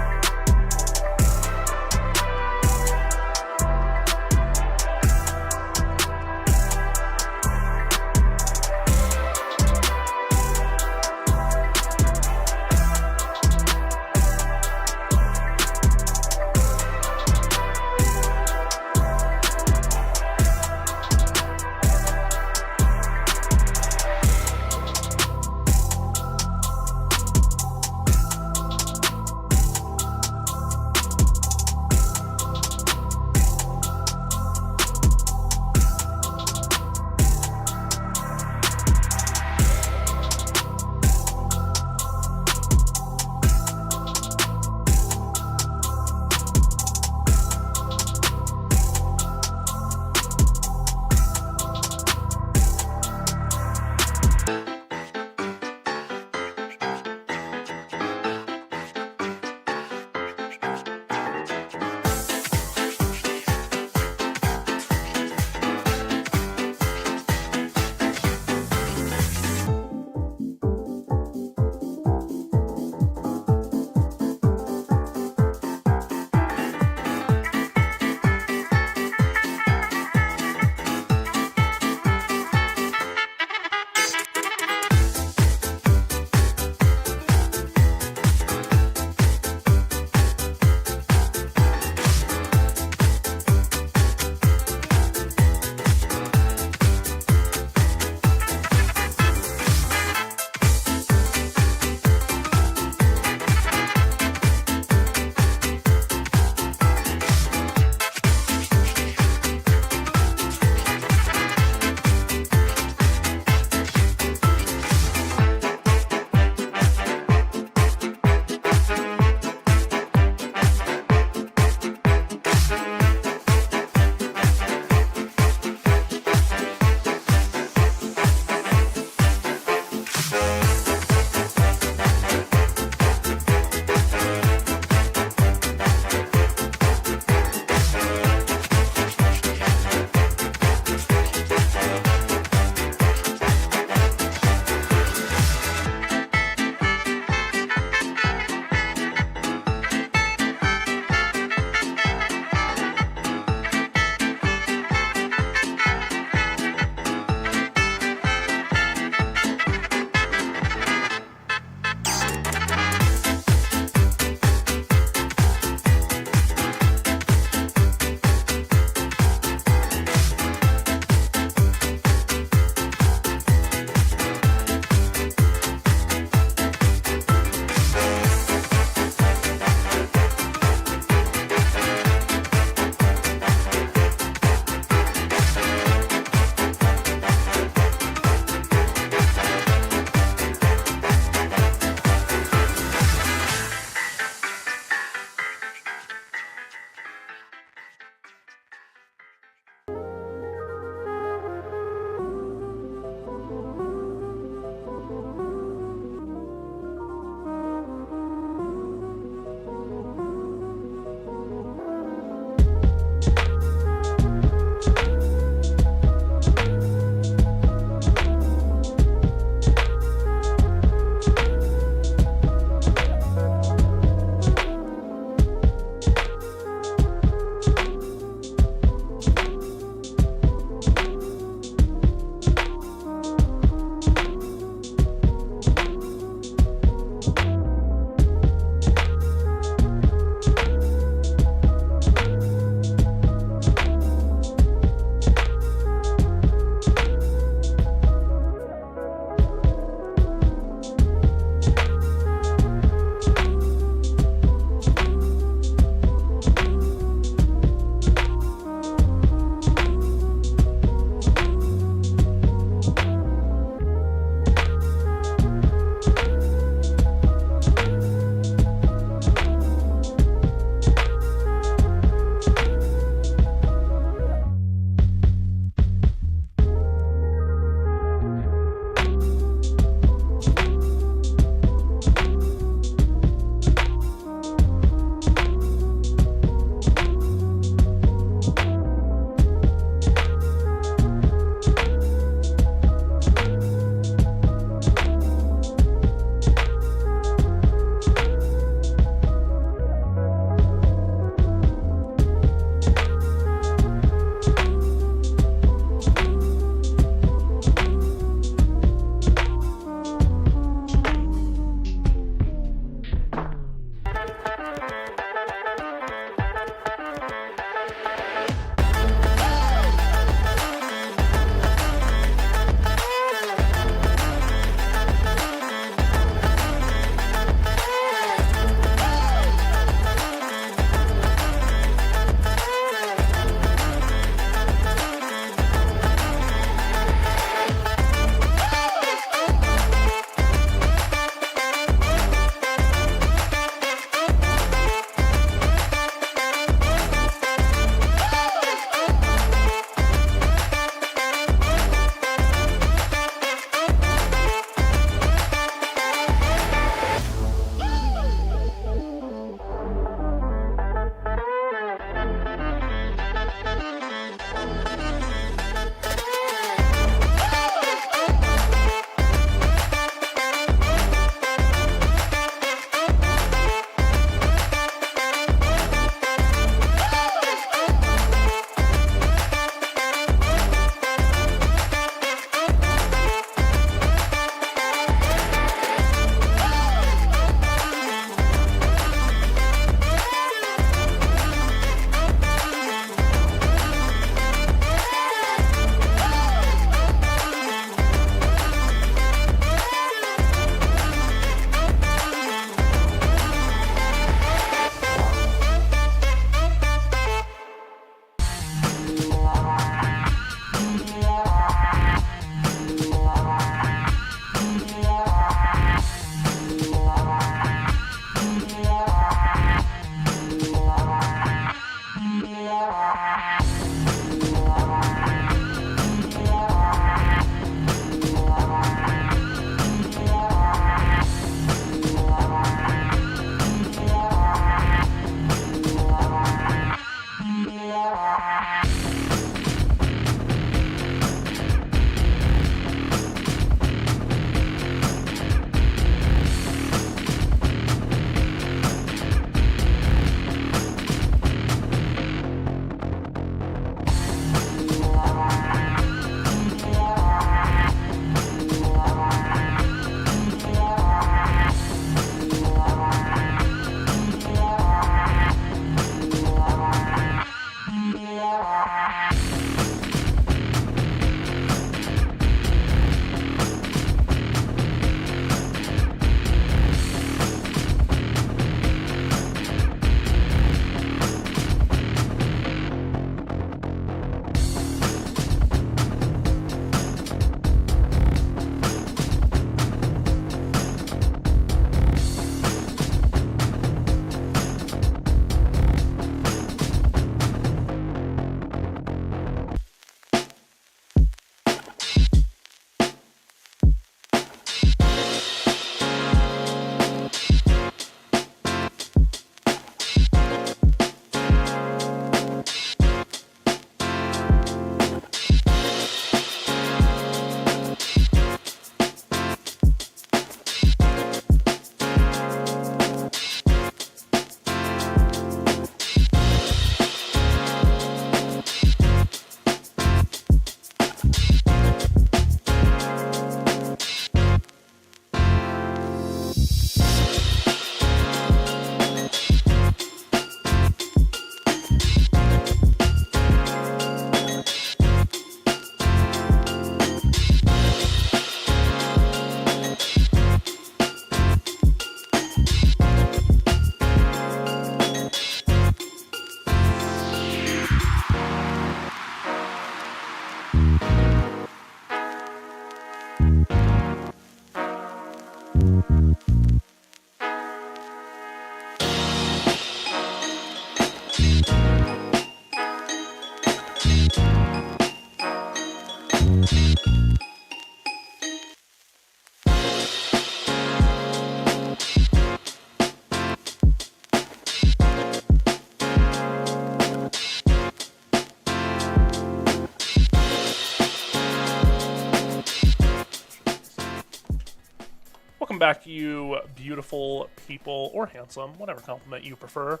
Welcome back, you beautiful people, or handsome, whatever compliment you prefer.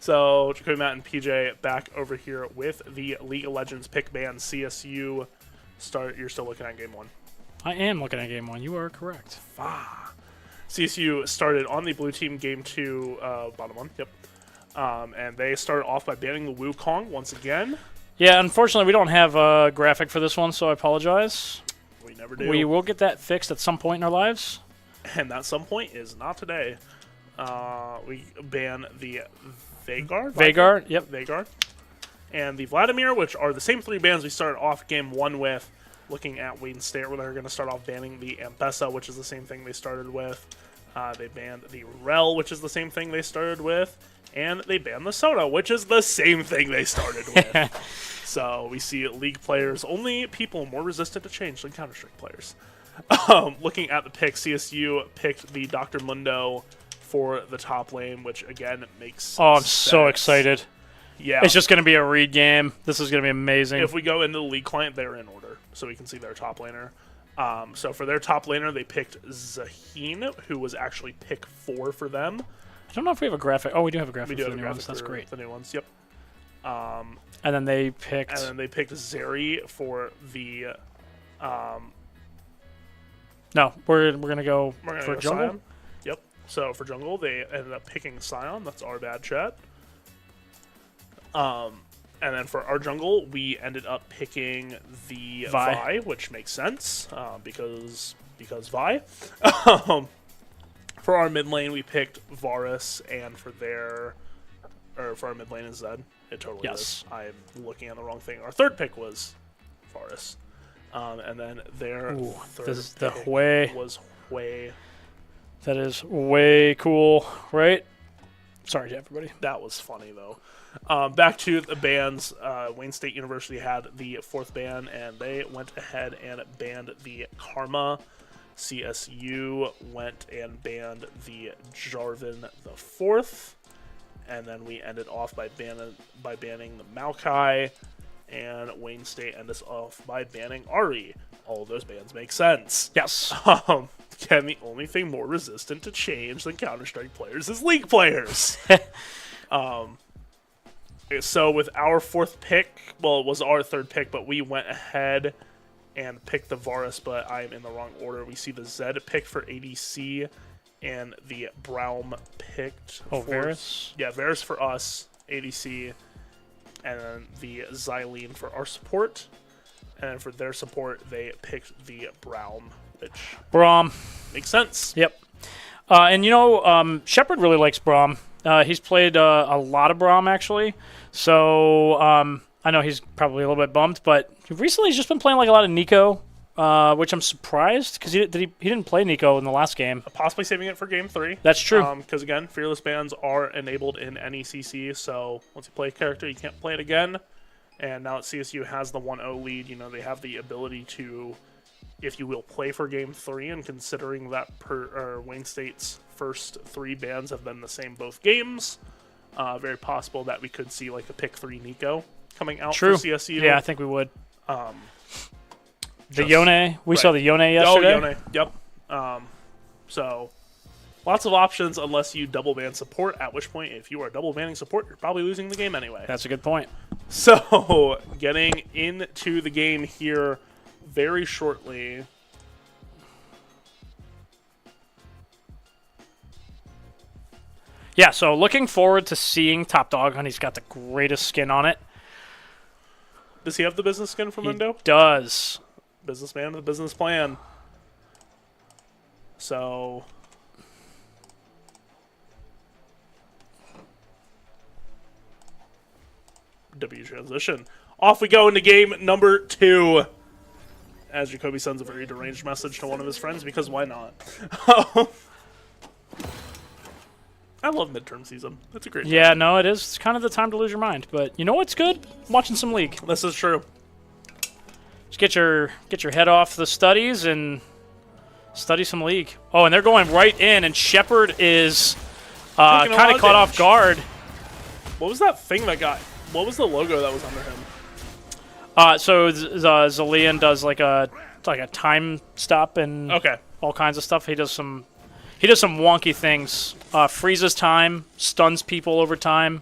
So, Jacoby, Matt, and PJ back over here with the League of Legends pick band CSU. You're still looking at game 1. I am looking at game 1. You are correct. CSU started on the blue team game 2, bottom 1. Yep. And they started off by banning the Wukong once again. Yeah, unfortunately, we don't have a graphic for this one, so I apologize. We never do. We will get that fixed at some point in our lives. And that some point is not today. We ban the Veigar. Yep. Veigar. And the Vladimir, which are the same 3 bans we started off game 1 with. Looking at Wayne State, where they're going to start off banning the Ambessa, which is the same thing they started with. They banned the Rel, which is the same thing they started with. And they banned the Soda, which is the same thing they started with. So we see League players, only people more resistant to change than Counter-Strike players. Looking at the pick, CSU picked the Dr. Mundo for the top lane, which again makes sense. Oh, I'm so excited. Yeah. It's just going to be a read game. This is going to be amazing. If we go into the League client, they're in order, so we can see their top laner. So for their top laner, they picked Zaheen, who was actually pick 4 for them. I don't know if we have a graphic. Oh, we do have a graphic We do for have the a new graphic ones. That's for great. the new ones, yep. And then they picked... Zeri for the... No, we're going to go We're gonna for go jungle. Sion. Yep. So for jungle, they ended up picking Sion. That's our bad chat. And then for our jungle, we ended up picking the Vi, which makes sense because Vi. For our mid lane, we picked Varus, and for our mid lane is Zed. It totally is. I'm looking at the wrong thing. Our third pick was Varus. And then their third pick was Hui. That is way cool, right? Sorry to everybody. That was funny, though. Back to the bans. Wayne State University had the 4th ban, and they went ahead and banned the Karma. CSU went and banned the Jarvan the 4th. And then we ended off by banning the Maokai. And Wayne State ended us off by banning Ari. All of those bans make sense. Yes. Again, the only thing more resistant to change than Counter-Strike players is League players. So with our 4th pick, well, it was our 3rd pick, but we went ahead and picked the Varus, but I'm in the wrong order. We see the Zed pick for ADC, and the Braum picked for... Varus? Yeah, Varus for us, ADC, and then the Xylene for our support. And then for their support, they picked the Braum, which makes sense. Yep. And Shepard really likes Braum. He's played a lot of Braum, actually. So I know he's probably a little bit bummed, but recently he's just been playing like a lot of Nico, which I'm surprised because he didn't play Nico in the last game. Possibly saving it for game 3. That's true. Because again, fearless bans are enabled in NECC, so once you play a character, you can't play it again. And now that CSU has the 1-0 lead, they have the ability to, if you will, play for game 3. And considering that Wayne State's first 3 bans have been the same both games, very possible that we could see like a pick 3 Nico coming out for CSU. Yeah, I think we would. The Yone, we saw the Yone yesterday. Oh, Yone, yep. So lots of options unless you double ban support, at which point if you are double banning support, you're probably losing the game anyway. That's a good point. So getting into the game here very shortly. Yeah, so looking forward to seeing Top Dog, and he's got the greatest skin on it. Does he have the business skin from Mundo? He does. Businessman with a business plan. So W transition. Off we go into game number 2. As Jacoby sends a very deranged message to one of his friends, because why not? I love midterm season. It's a great time. Yeah, no, it is. It's kind of the time to lose your mind. But you know what's good? Watching some League. This is true. Just get your head off the studies and study some League. Oh, and they're going right in, and Shepard is kind of caught off guard. What was that thing that got? What was the logo that was under him? So Zalian does like a time stop and all kinds of stuff. He does some wonky things. Freezes time, stuns people over time.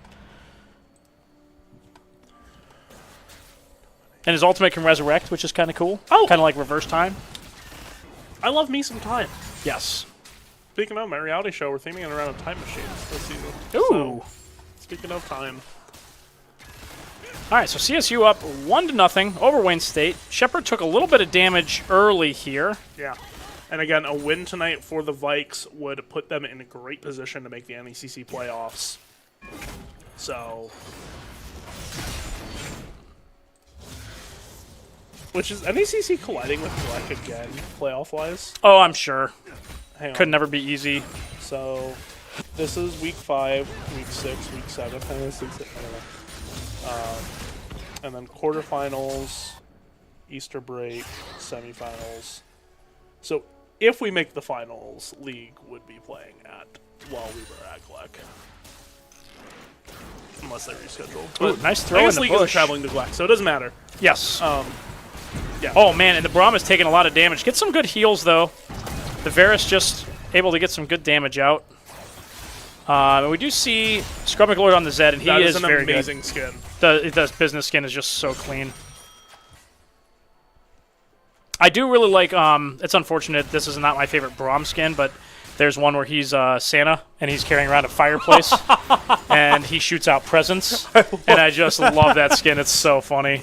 And his ultimate can resurrect, which is kind of cool. Oh! Kind of like reverse time. I love me some time. Yes. Speaking of my reality show, we're theming it around time machines this season. Ooh. So, speaking of time. All right, so CSU up 1-0 over Wayne State. Shepard took a little bit of damage early here. Yeah. And again, a win tonight for the Vikes would put them in a great position to make the NECC playoffs. So... Which is NECC colliding with Black again, playoff-wise? Oh, I'm sure. Hang on. Could never be easy. So, this is week 5, week 6, week 7. I don't know. And then quarterfinals, Easter break, semifinals. So, if we make the finals, League would be playing at while we were at Gleck. Unless they reschedule. Ooh, nice throw I in guess the League bush. is traveling to Gleck, so it doesn't matter. Yes. Yeah. Oh, man, and the Braum is taking a lot of damage. Get some good heals, though. The Varus just able to get some good damage out. We do see Scrub McLord on the Zed, and he that is an very amazing skin. The business skin is just so clean. I do really like, it's unfortunate this is not my favorite Braum skin, but there's one where he's Santa, and he's carrying around a fireplace, and he shoots out presents, and I just love that skin. It's so funny.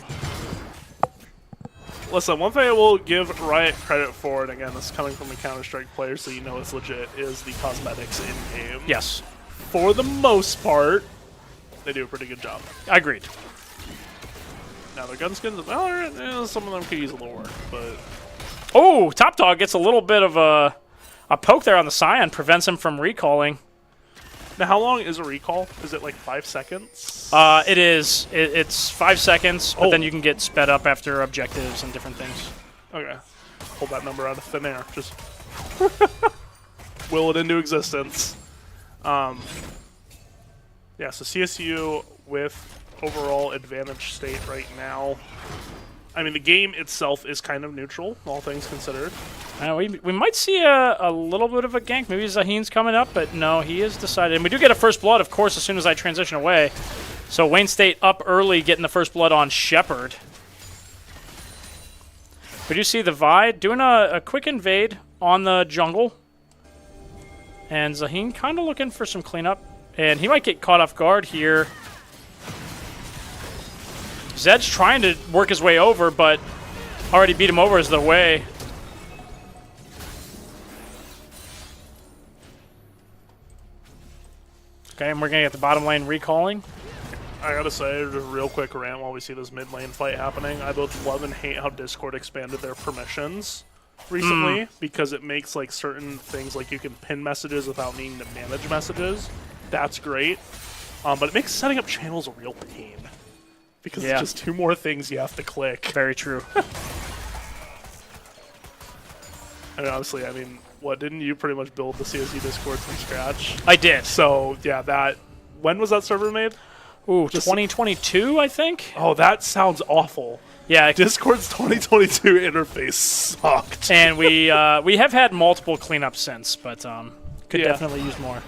Listen, one thing I will give Riot credit for, and again, this is coming from a Counter-Strike player, so you know it's legit, is the cosmetics in-game. Yes. For the most part, they do a pretty good job. Agreed. Now, their gun skins, well, some of them could use a little work, but... Oh, Top Dog gets a little bit of a poke there on the Scion, prevents him from recalling. Now, how long is a recall? Is it like 5 seconds? It is. It's 5 seconds, but then you can get sped up after objectives and different things. Okay. Pull that number out of thin air. Just will it into existence. Yeah, so CSU with overall advantage state right now. I mean, the game itself is kind of neutral, all things considered. We might see a little bit of a gank. Maybe Zaheen's coming up, but no, he is decided. And we do get a first blood, of course, as soon as I transition away. So Wayne State up early, getting the first blood on Shepard. We do see the Vi doing a quick invade on the jungle. And Zaheen kind of looking for some cleanup. And he might get caught off guard here. Zed's trying to work his way over, but already beat him over as the way. Okay, and we're going to get the bottom lane recalling. I gotta say, just a real quick rant while we see this mid lane fight happening. I both love and hate how Discord expanded their permissions recently, because it makes like certain things, like you can pin messages without needing to manage messages. That's great. But it makes setting up channels a real pain. Because it's just 2 more things you have to click. Very true. I mean, honestly, what, didn't you pretty much build the CSU Discord from scratch? I did. So, yeah, when was that server made? Ooh, 2022, I think? Oh, that sounds awful. Yeah. Discord's 2022 interface sucked. And we have had multiple cleanups since, but could definitely use more.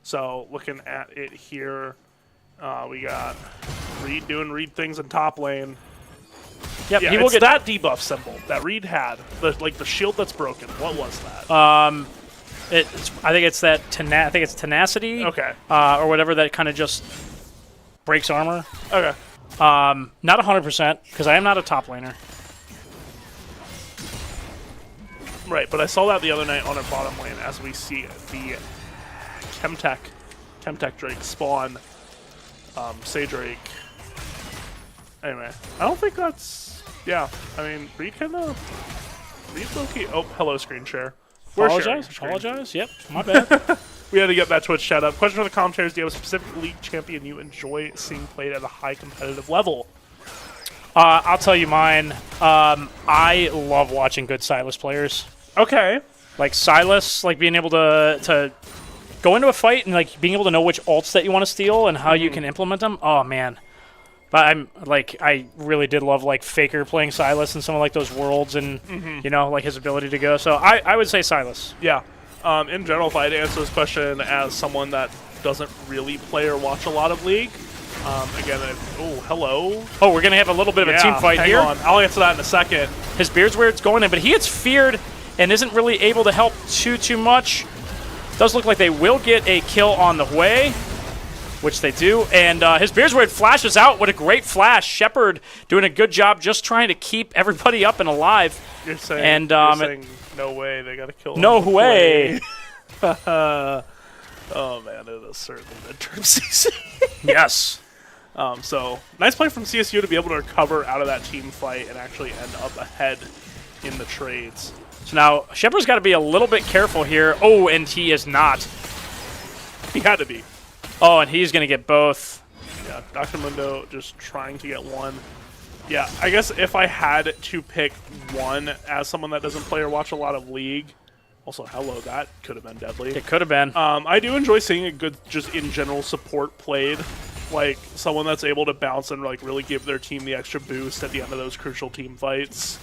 So, looking at it here, we got Reed doing Reed things in top lane. Yep, Yeah, he will it's get that debuff symbol that Reed had. The shield that's broken. What was that? I think it's that tenacity. Okay. Or whatever that kind of just breaks armor. Okay. Not 100% because I am not a top laner. Right, but I saw that the other night on our bottom lane as we see the Chemtech Drake spawn Drake. Anyway, I don't think that's... Yeah, I mean, Reed Reed's okay. Oh, hello, screen share. We're sharing Apologize. screen. Apologize. Yep, my bad. We had to get that Twitch chat up. Question for the commentators: do you have a specific league champion you enjoy seeing played at a high competitive level? I'll tell you mine. I love watching good Sylas players. Okay. Like Sylas, like being able to go into a fight and like being able to know which ults that you want to steal and how you can implement them. Oh man. But I really did love like Faker playing Sylas in some of like those worlds and you know, like his ability to go. So I would say Sylas. Yeah. In general, if I had to answer this question as someone that doesn't really play or watch a lot of League, again, hello. Oh, we're gonna have a little bit of a team fight hang here. on. I'll answer that in a second. His beard's where it's going in, but he gets feared and isn't really able to help too much. Does look like they will get a kill on the way, which they do. And his beard's where it flashes out. What a great flash. Shepard doing a good job just trying to keep everybody up and alive. You're saying, no way, they got to kill him. No way. Oh man, it is certainly midterm season. Yes. So nice play from CSU to be able to recover out of that team fight and actually end up ahead in the trades. So now Shepard's got to be a little bit careful here. Oh, and he is not. He had to be. Oh, and he's going to get both. Yeah, Dr. Mundo just trying to get one. Yeah, I guess if I had to pick one as someone that doesn't play or watch a lot of League, also, hello, that could have been deadly. It could have been. I do enjoy seeing a good, just in general, support played. Like, someone that's able to bounce and like really give their team the extra boost at the end of those crucial team fights.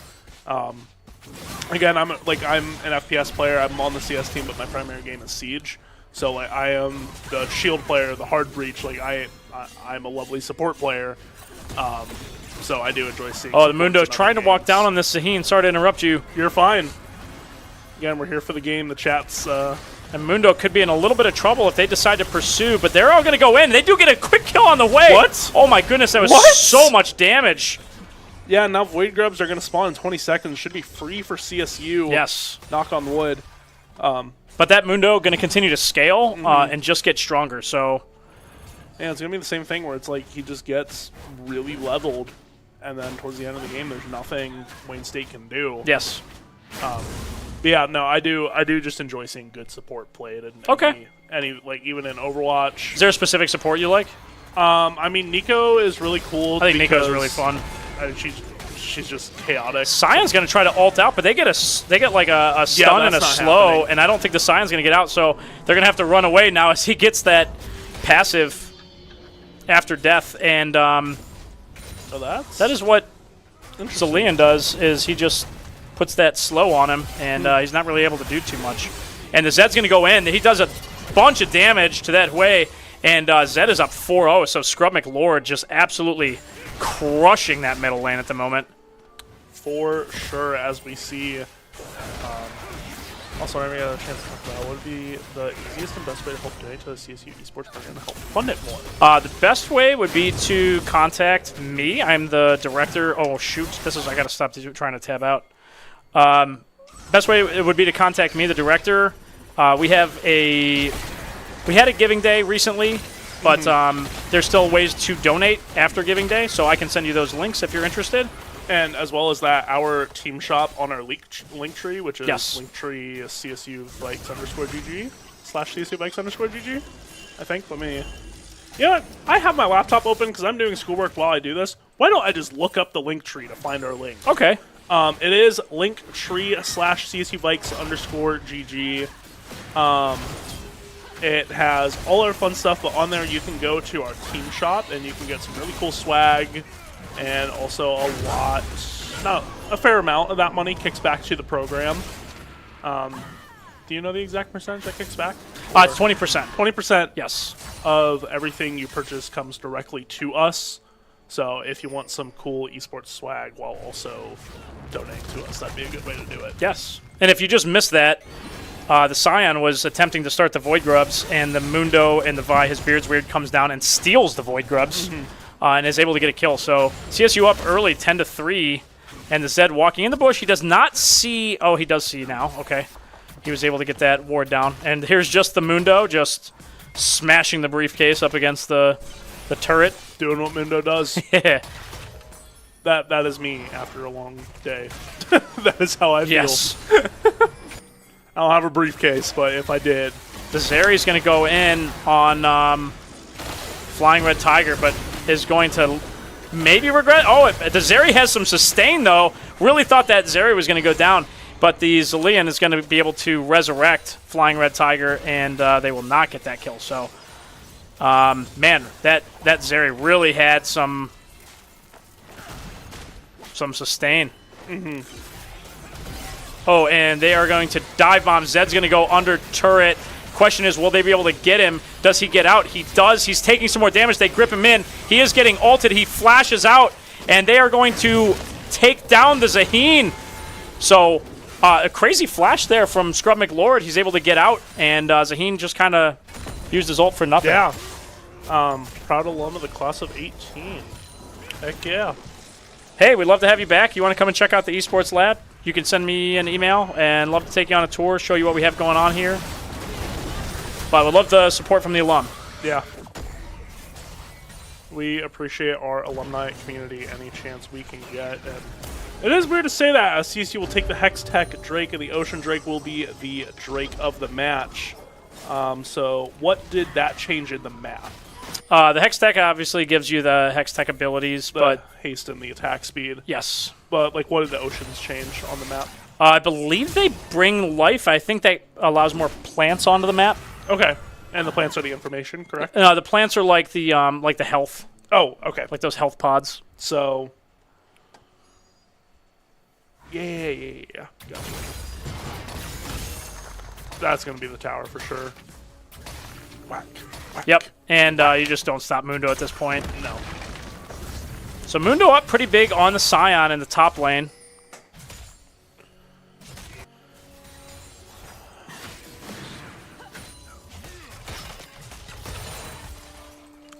Again, I'm an FPS player. I'm on the CS team, but my primary game is Siege. So like, I am the shield player, the hard breach. Like I'm a lovely support player. So I do enjoy seeing. Oh, the Mundo trying to walk down on this Sahin. Sorry to interrupt you. You're fine. Again, we're here for the game. The chat's. And Mundo could be in a little bit of trouble if they decide to pursue, but they're all going to go in. They do get a quick kill on the way. What? Oh my goodness, that was so much damage. Yeah, now Void Grubs are going to spawn in 20 seconds. Should be free for CSU. Yes. Knock on wood. But that Mundo going to continue to scale and just get stronger. So, yeah, it's going to be the same thing where it's like he just gets really leveled, and then towards the end of the game, there's nothing Wayne State can do. Yes. But yeah, no, I do just enjoy seeing good support played. And any like even in Overwatch. Is there a specific support you like? I mean, Nico is really cool. I think Nico is really fun. She's just chaotic. Scion's going to try to ult out, but they get like a stun and a slow, happening. and I don't think the Scion's going to get out, so they're going to have to run away now as he gets that passive after death. And that is what Zillion does, is he just puts that slow on him, and he's not really able to do too much. And the Zed's going to go in. He does a bunch of damage to that Hui, and Zed is up 4-0, so Scrub McLord just absolutely crushing that middle lane at the moment. For sure, as we see. Also, every other chance to talk about what would be the easiest and best way to help donate to the CSU esports program to help fund it more? The best way would be to contact me. I'm the director. Oh, shoot. I got to stop trying to tab out. Best way it would be to contact me, the director. We had a giving day recently, but there's still ways to donate after giving day, so I can send you those links if you're interested. And as well as that, our team shop on our link tree, which is linktree CSU Vikes _GG /CSU Vikes _GG. I think. Let me. You know what? I have my laptop open because I'm doing schoolwork while I do this. Why don't I just look up the link tree to find our link? Okay. It is linktree /CSU Vikes _GG. It has all our fun stuff, but on there you can go to our team shop and you can get some really cool swag, and also a fair amount of that money kicks back to the program. Do you know the exact percentage that kicks back? It's 20%. 20%. Yes. Of everything you purchase comes directly to us. So if you want some cool esports swag while also donating to us, that'd be a good way to do it. Yes. And if you just missed that, the Scion was attempting to start the Void Grubs, and the Mundo and the Vi, his beard's weird, comes down and steals the Void Grubs and is able to get a kill. So CSU up early, 10-3, and the Zed walking in the bush. He does not see. Oh, he does see now. Okay. He was able to get that ward down. And here's just the Mundo just smashing the briefcase up against the turret. Doing what Mundo does. Yeah. That is me after a long day. That is how I feel. Yes. I don't have a briefcase, but if I did, The Zeri's going to go in on Flying Red Tiger, but is going to maybe regret. Oh, the Zeri has some sustain, though. Really thought that Zeri was going to go down, but the Zilean is going to be able to resurrect Flying Red Tiger, and they will not get that kill. So, man, that Zeri really had some sustain. Oh, and they are going to dive bomb. Zed's going to go under turret. Question is, will they be able to get him? Does he get out? He does. He's taking some more damage. They grip him in. He is getting ulted. He flashes out, and they are going to take down the Zaheen. So, a crazy flash there from Scrub McLord. He's able to get out, and Zaheen just kind of used his ult for nothing. Yeah. Proud alum of the class of 18. Heck yeah. Hey, we'd love to have you back. You want to come and check out the esports lab? You can send me an email, and love to take you on a tour, show you what we have going on here. But we'd love the support from the alum. Yeah. We appreciate our alumni community any chance we can get. And it is weird to say that. CSU will take the Hex Tech Drake, and the Ocean Drake will be the Drake of the match. So what did that change in the map? The Hex Tech obviously gives you the Hex Tech abilities, but haste and the attack speed. yes. But like, what did the Oceans change on the map? I believe they bring life. I think that allows more plants onto the map. Okay. And the plants are the information, correct? No, the plants are like the health, Oh, okay. like those health pods. So, yeah. Gotcha. That's going to be the tower for sure. Whack. Yep, and you just don't stop Mundo at this point. No. So Mundo up pretty big on the Scion in the top lane.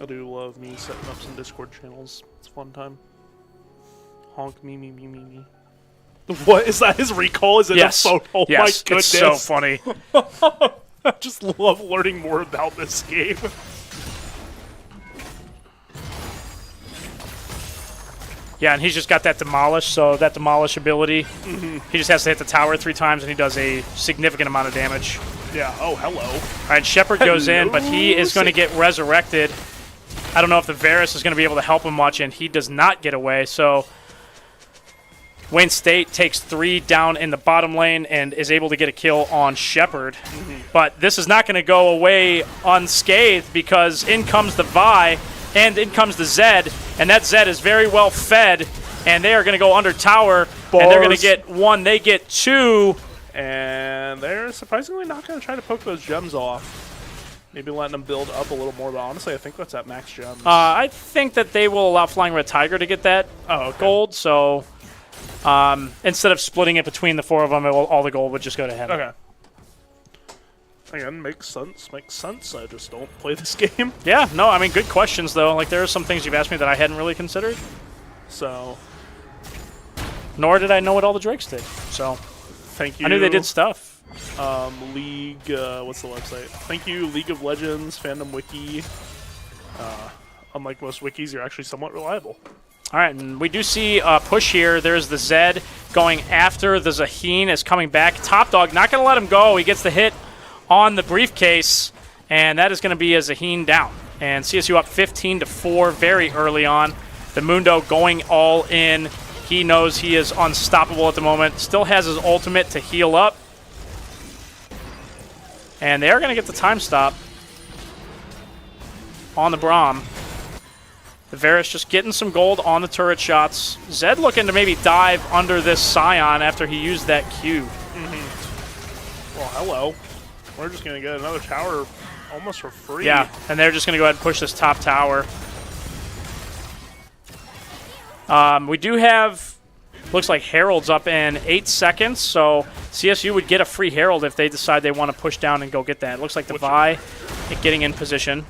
I do love me setting up some Discord channels. It's a fun time. Honk me. What is that? His recall? Is it Yes. a phone? Oh Yes, my goodness. it's so funny. I just love learning more about this game. Yeah, and he's just got that demolish, so that demolish ability, he just has to hit the tower 3 times, and he does a significant amount of damage. Yeah. Oh, hello. All right, Shepard goes in, but he is going to get resurrected. I don't know if the Varus is going to be able to help him much, and he does not get away. So Wayne State takes 3 down in the bottom lane and is able to get a kill on Shepard. But this is not going to go away unscathed because in comes the Vi and in comes the Zed, and that Zed is very well fed, and they are going to go under tower, and they're going to get 1. They get 2. And they're surprisingly not going to try to poke those gems off. Maybe letting them build up a little more, but honestly, I think that's at max gems. I think that they will allow Flying Red Tiger to get that gold, so instead of splitting it between the 4 of them, all the gold would just go to him. Okay. Again, makes sense. I just don't play this game. Yeah, no, I mean, good questions, though. Like, there are some things you've asked me that I hadn't really considered. So. Nor did I know what all the Drakes did, so. Thank you. I knew they did stuff. League, what's the website? Thank you, League of Legends, Fandom Wiki. Unlike most wikis, you're actually somewhat reliable. All right, and we do see a push here. There's the Zed going after the Zaheen is coming back. Top Dog not going to let him go. He gets the hit on the briefcase, and that is going to be a Zaheen down. And CSU up 15-4 very early on. The Mundo going all in. He knows he is unstoppable at the moment. Still has his ultimate to heal up. And they are going to get the time stop on the Braum. The Varus just getting some gold on the turret shots. Zed looking to maybe dive under this Scion after he used that Q. Well, hello. We're just going to get another tower almost for free. Yeah, and they're just going to go ahead and push this top tower. We do have, looks like Herald's up in 8 seconds, so CSU would get a free Herald if they decide they want to push down and go get that. It looks like the Vi getting in position.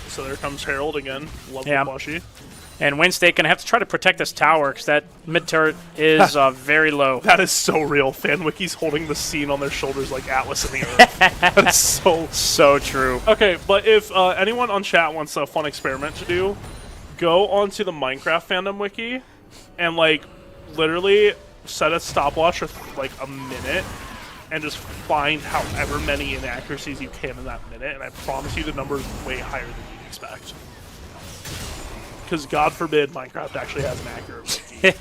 So there comes Herald again. Lovely plushie. And Wayne State going to have to try to protect this tower because that mid turret is very low. That is so real. FanWiki's holding the scene on their shoulders like Atlas in the earth. That's so true. Okay, but if anyone on chat wants a fun experiment to do, go onto the Minecraft fandom wiki and like literally set a stopwatch for like a minute and just find however many inaccuracies you can in that minute, and I promise you the number is way higher than you'd expect. Because God forbid Minecraft actually has an accurate wiki.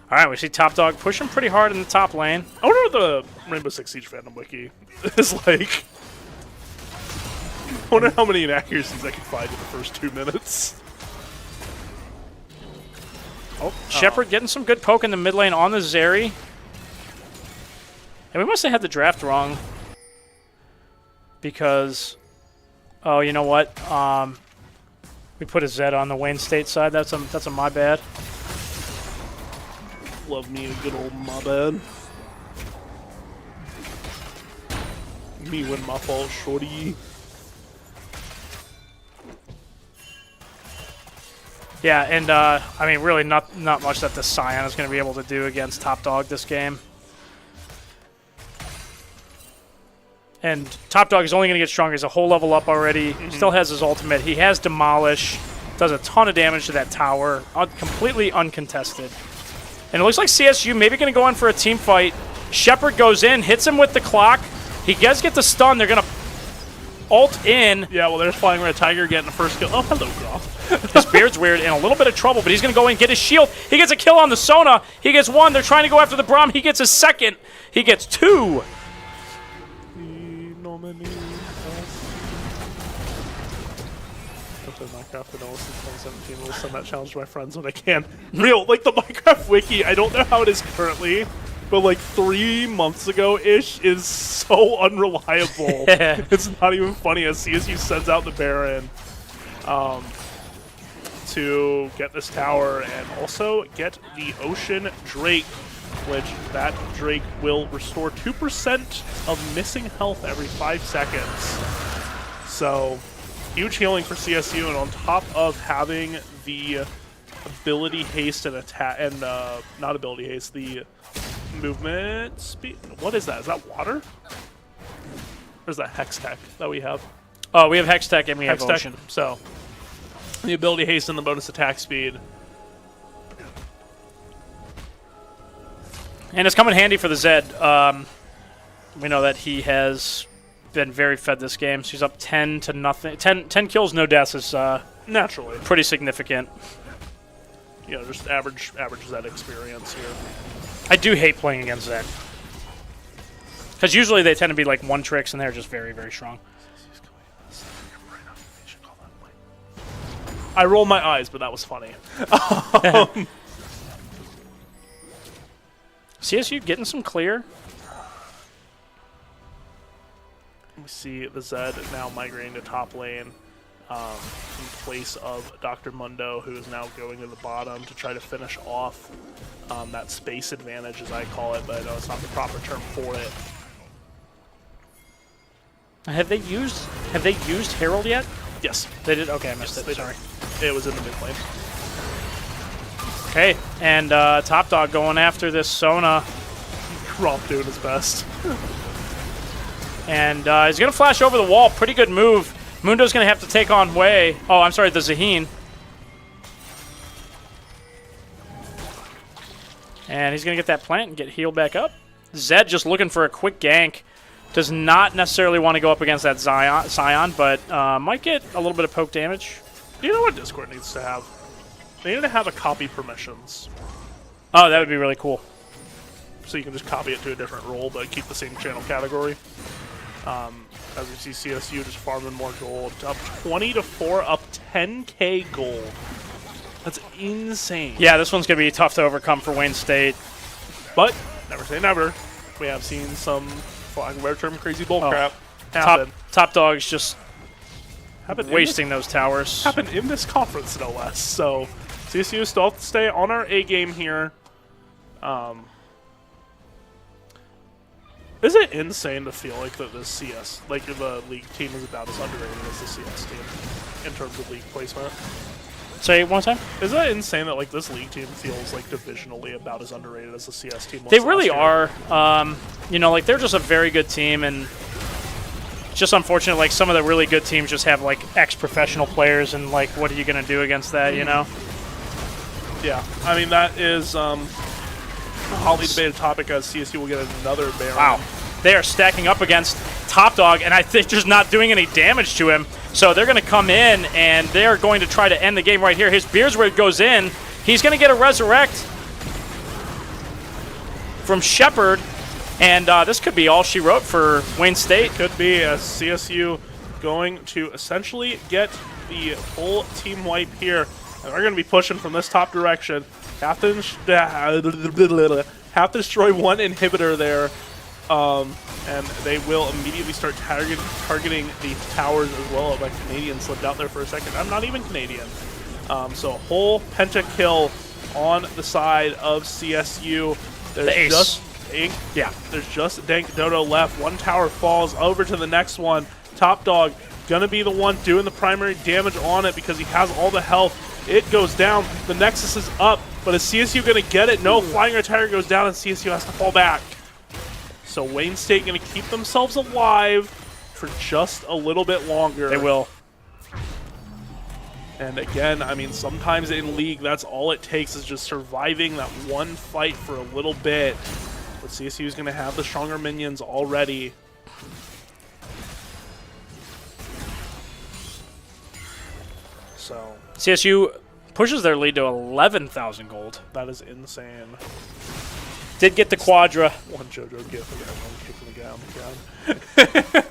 All right, we see Top Dog pushing pretty hard in the top lane. I wonder what the Rainbow Six Siege fandom wiki is like. I wonder how many inaccuracies I can find in the first 2 minutes. Oh, Shepard getting some good poke in the mid lane on the Zeri. And we must have had the draft wrong. Because, oh, you know what? We put a Zed on the Wayne State side. That's a my bad. Love me a good old my bad. Me when my fault, shorty. Yeah, and I mean, really not much that the Scion is going to be able to do against Top Dog this game. And Top Dog is only going to get stronger. He's a whole level up already. Still has his ultimate. He has Demolish. Does a ton of damage to that tower. Completely uncontested. And it looks like CSU maybe going to go in for a team fight. Shepard goes in, hits him with the clock. He does get the stun. They're going to ult in. Yeah, well, there's Flying Red Tiger getting the first kill. Oh, hello, Groff. His beard's weird, in a little bit of trouble, but he's going to go in and get his shield. He gets a kill on the Sona. He gets one. They're trying to go after the Braum. He gets a second. He gets two. Minecraft vanilla since 2017. We'll send that challenge to my friends when I can. Like the Minecraft wiki, I don't know how it is currently, but like 3 months ago-ish is so unreliable. It's not even funny as CSU sends out the Baron to get this tower and also get the Ocean Drake, which that Drake will restore 2% of missing health every 5 seconds. So huge healing for CSU, and on top of having the ability haste and attack, and not ability haste, the movement speed. What is that? Is that water? Or is that Hex Tech that we have? Oh, we have Hex Tech and we have Hex Tech. Ocean. So the ability haste and the bonus attack speed. And it's coming handy for the Zed. We know that he has been very fed this game. So he's up 10 to nothing. 10 kills, no deaths is Naturally. pretty significant. You know, just average Zed experience here. I do hate playing against Zed. Because usually they tend to be like one tricks and they're just very, very strong. I rolled my eyes, but that was funny. CSU getting some clear. We see the Zed now migrating to top lane in place of Dr. Mundo, who is now going to the bottom to try to finish off that space advantage, as I call it, but I know it's not the proper term for it. Have they used Herald yet? Yes. They did? Okay, I missed it. They Sorry. did. It was in the mid lane. Okay, and Top Dog going after this Sona. Gromp doing his best. And he's going to flash over the wall. Pretty good move. Mundo's going to have to take on Wei. Oh, I'm sorry, the Zaheen. And he's going to get that plant and get healed back up. Zed just looking for a quick gank. Does not necessarily want to go up against that Scion, but might get a little bit of poke damage. Do you know what Discord needs to have? They need to have a copy permissions. Oh, that would be really cool. So you can just copy it to a different role, but keep the same channel category. As we see CSU just farming more gold. Up 20-4, up 10k gold. That's insane. Yeah, this one's going to be tough to overcome for Wayne State. But, never say never. We have seen some, for lack of a better term, crazy bull crap Top, happen. top Dog's just Happen wasting those towers. Happened in this conference, no less. So, CSU still have to stay on our A game here. Is it insane to feel like that the CS, like the league team, is about as underrated as the CS team in terms of league placement? Say it one more time. Is that insane that like this league team feels like divisionally about as underrated as the CS team was? They really last year? are. You know, like they're just a very good team, and it's just unfortunate. Like some of the really good teams just have like ex-professional players, and like, what are you gonna do against that? You know? Yeah, I mean that is hotly debated topic as CSU will get another Baron. Wow. They are stacking up against Top Dog, and I think just not doing any damage to him. So they're going to come in, and they are going to try to end the game right here. His Beerswood goes in. He's going to get a Resurrect from Shepard, and this could be all she wrote for Wayne State. Could be a CSU going to essentially get the full team wipe here. And they're going to be pushing from this top direction. Have to destroy one inhibitor there. And they will immediately start targeting the towers as well. My Canadian slipped out there for a second. I'm not even Canadian. So a whole pentakill on the side of CSU. There's The ace. just there's just Dank Dodo left. One tower falls over to the next one. Top Dog gonna be the one doing the primary damage on it because he has all the health. It goes down. The Nexus is up, but is CSU gonna get it? No, Flying Retire goes down and CSU has to fall back. So Wayne State going to keep themselves alive for just a little bit longer. They will. And again, I mean, sometimes in League, that's all it takes is just surviving that one fight for a little bit. But CSU is going to have the stronger minions already. So CSU pushes their lead to 11,000 gold. that is insane. Did get the Quadra. One JoJo gif again, one kick in the ground.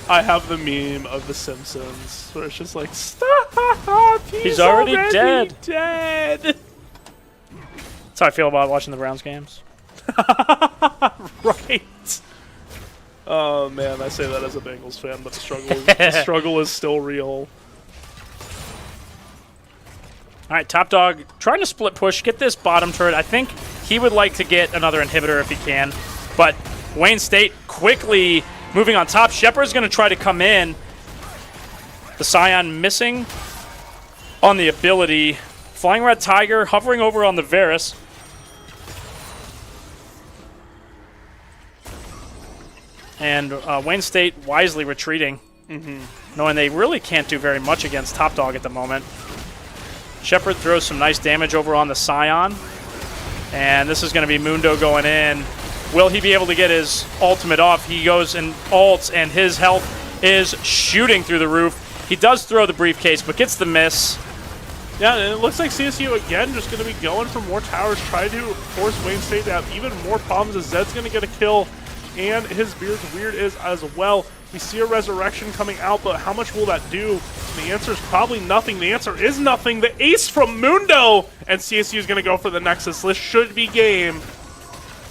I have the meme of The Simpsons where it's just like, stop! He's already dead. Dead. That's how I feel about watching the Browns games. Right. Oh man, I say that as a Bengals fan, but the struggle is still real. All right, Top Dog trying to split push, get this bottom turret. I think he would like to get another inhibitor if he can, but Wayne State quickly moving on top. Shepard's going to try to come in. The Scion missing on the ability. Flying Red Tiger hovering over on the Varus. And Wayne State wisely retreating, knowing they really can't do very much against Top Dog at the moment. Shepard throws some nice damage over on the Scion. And this is going to be Mundo going in. Will he be able to get his ultimate off? He goes and ults, and his health is shooting through the roof. He does throw the briefcase, but gets the miss. Yeah, and it looks like CSU, again, just going to be going for more towers, try to force Wayne State to have even more problems as Zed's going to get a kill, and his Beard's Weird is as well. We see a resurrection coming out, but how much will that do? The answer is probably nothing. The answer is nothing. The ace from Mundo, and CSU is going to go for the Nexus. This should be game,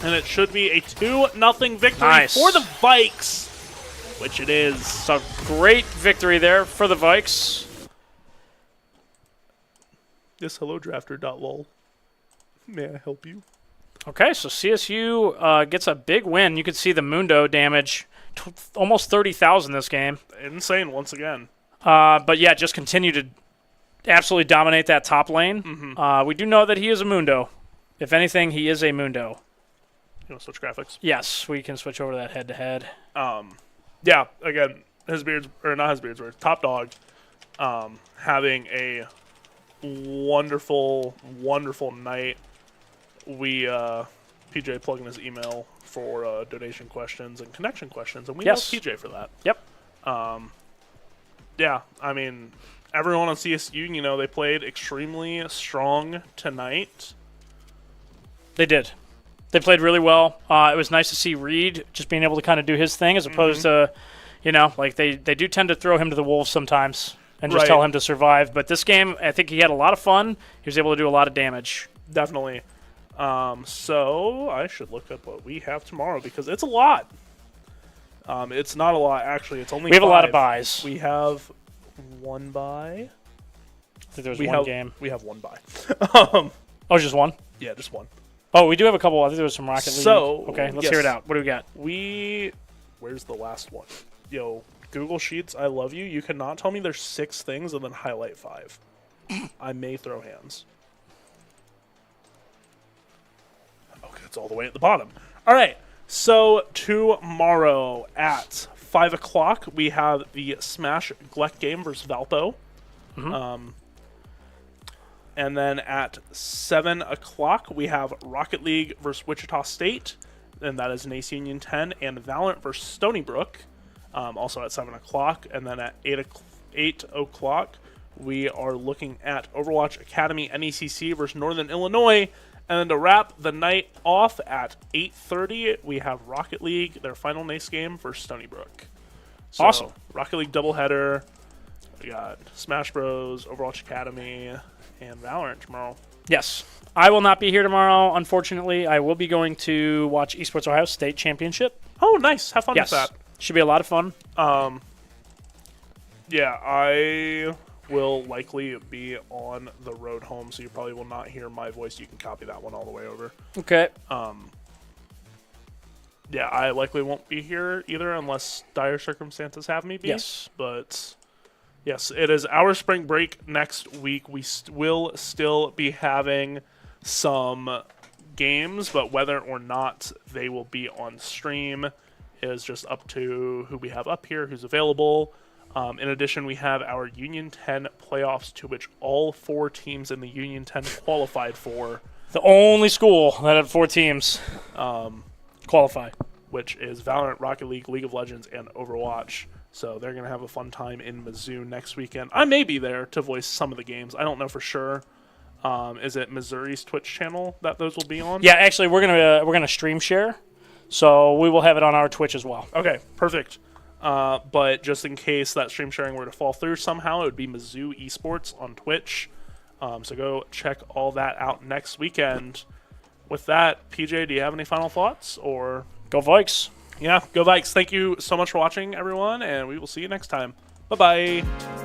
and it should be a 2-0 victory for the Vikes, which it is. So great victory there for the Vikes. Yes, hello, drafter.lol. May I help you? Okay, so CSU gets a big win. You can see the Mundo damage, almost 30,000 this game. Insane once again. But yeah, just continue to absolutely dominate that top lane. We do know that he is a Mundo. If anything, he is a Mundo. You want to switch graphics? Yes, we can switch over to that head-to-head. Yeah, again, his Beards, or not his Beards, but Top Dog having a wonderful, wonderful night. We, PJ plugging his email for donation questions and connection questions, and we love PJ for that. Yep. Yeah, I mean, everyone on CSU, you know, they played extremely strong tonight. They did. They played really well. It was nice to see Reed just being able to kind of do his thing as opposed to, you know, like they do tend to throw him to the wolves sometimes and just tell him to survive. But this game, I think he had a lot of fun. He was able to do a lot of damage. Definitely. So I should look up what we have tomorrow because it's a lot. It's not a lot, actually. It's only We have 5. a lot of buys. We have one buy. I think there was one game. We have one buy. Oh, just one? Yeah, just one. Oh, we do have a couple. I think there was some Rocket League. So, okay, let's hear it out. What do we got? Where's the last one? Yo, Google Sheets, I love you. You cannot tell me there's 6 things and then highlight 5. I may throw hands. Okay, it's all the way at the bottom. All right, so tomorrow at 5 o'clock, we have the Smash Gleck game versus Valpo. And then at 7 o'clock, we have Rocket League versus Wichita State, and that is an AC Union 10, and Valorant versus Stony Brook, also at 7 o'clock. And then at 8 o'clock, we are looking at Overwatch Academy NECC versus Northern Illinois. And then to wrap the night off at 8:30, we have Rocket League, their final NACE game versus Stony Brook. So, Awesome. Rocket League doubleheader. We got Smash Bros, Overwatch Academy, and Valorant tomorrow. Yes. I will not be here tomorrow, unfortunately. I will be going to watch Esports Ohio State Championship. Oh, nice. Have fun Yes. with that. Should be a lot of fun. Yeah, I will likely be on the road home, so you probably will not hear my voice. You can copy that one all the way over. Okay. Yeah, I likely won't be here either unless dire circumstances have me be. Yes. But yes, it is our spring break next week. We will still be having some games, but whether or not they will be on stream is just up to who we have up here, who's available. In addition, we have our Union 10 playoffs, to which all 4 teams in the Union 10 qualified for, The only school that had 4 teams qualify. which is Valorant, Rocket League, League of Legends, and Overwatch. So they're going to have a fun time in Mizzou next weekend. I may be there to voice some of the games. I don't know for sure. Is it Missouri's Twitch channel that those will be on? Yeah, actually, we're gonna stream share, so we will have it on our Twitch as well. Okay, perfect. But just in case that stream sharing were to fall through somehow, it would be Mizzou Esports on Twitch. So go check all that out next weekend. With that, PJ, do you have any final thoughts? Or Go Vikes! yeah, go Vikes. Thank you so much for watching, everyone, and we will see you next time. Bye-bye.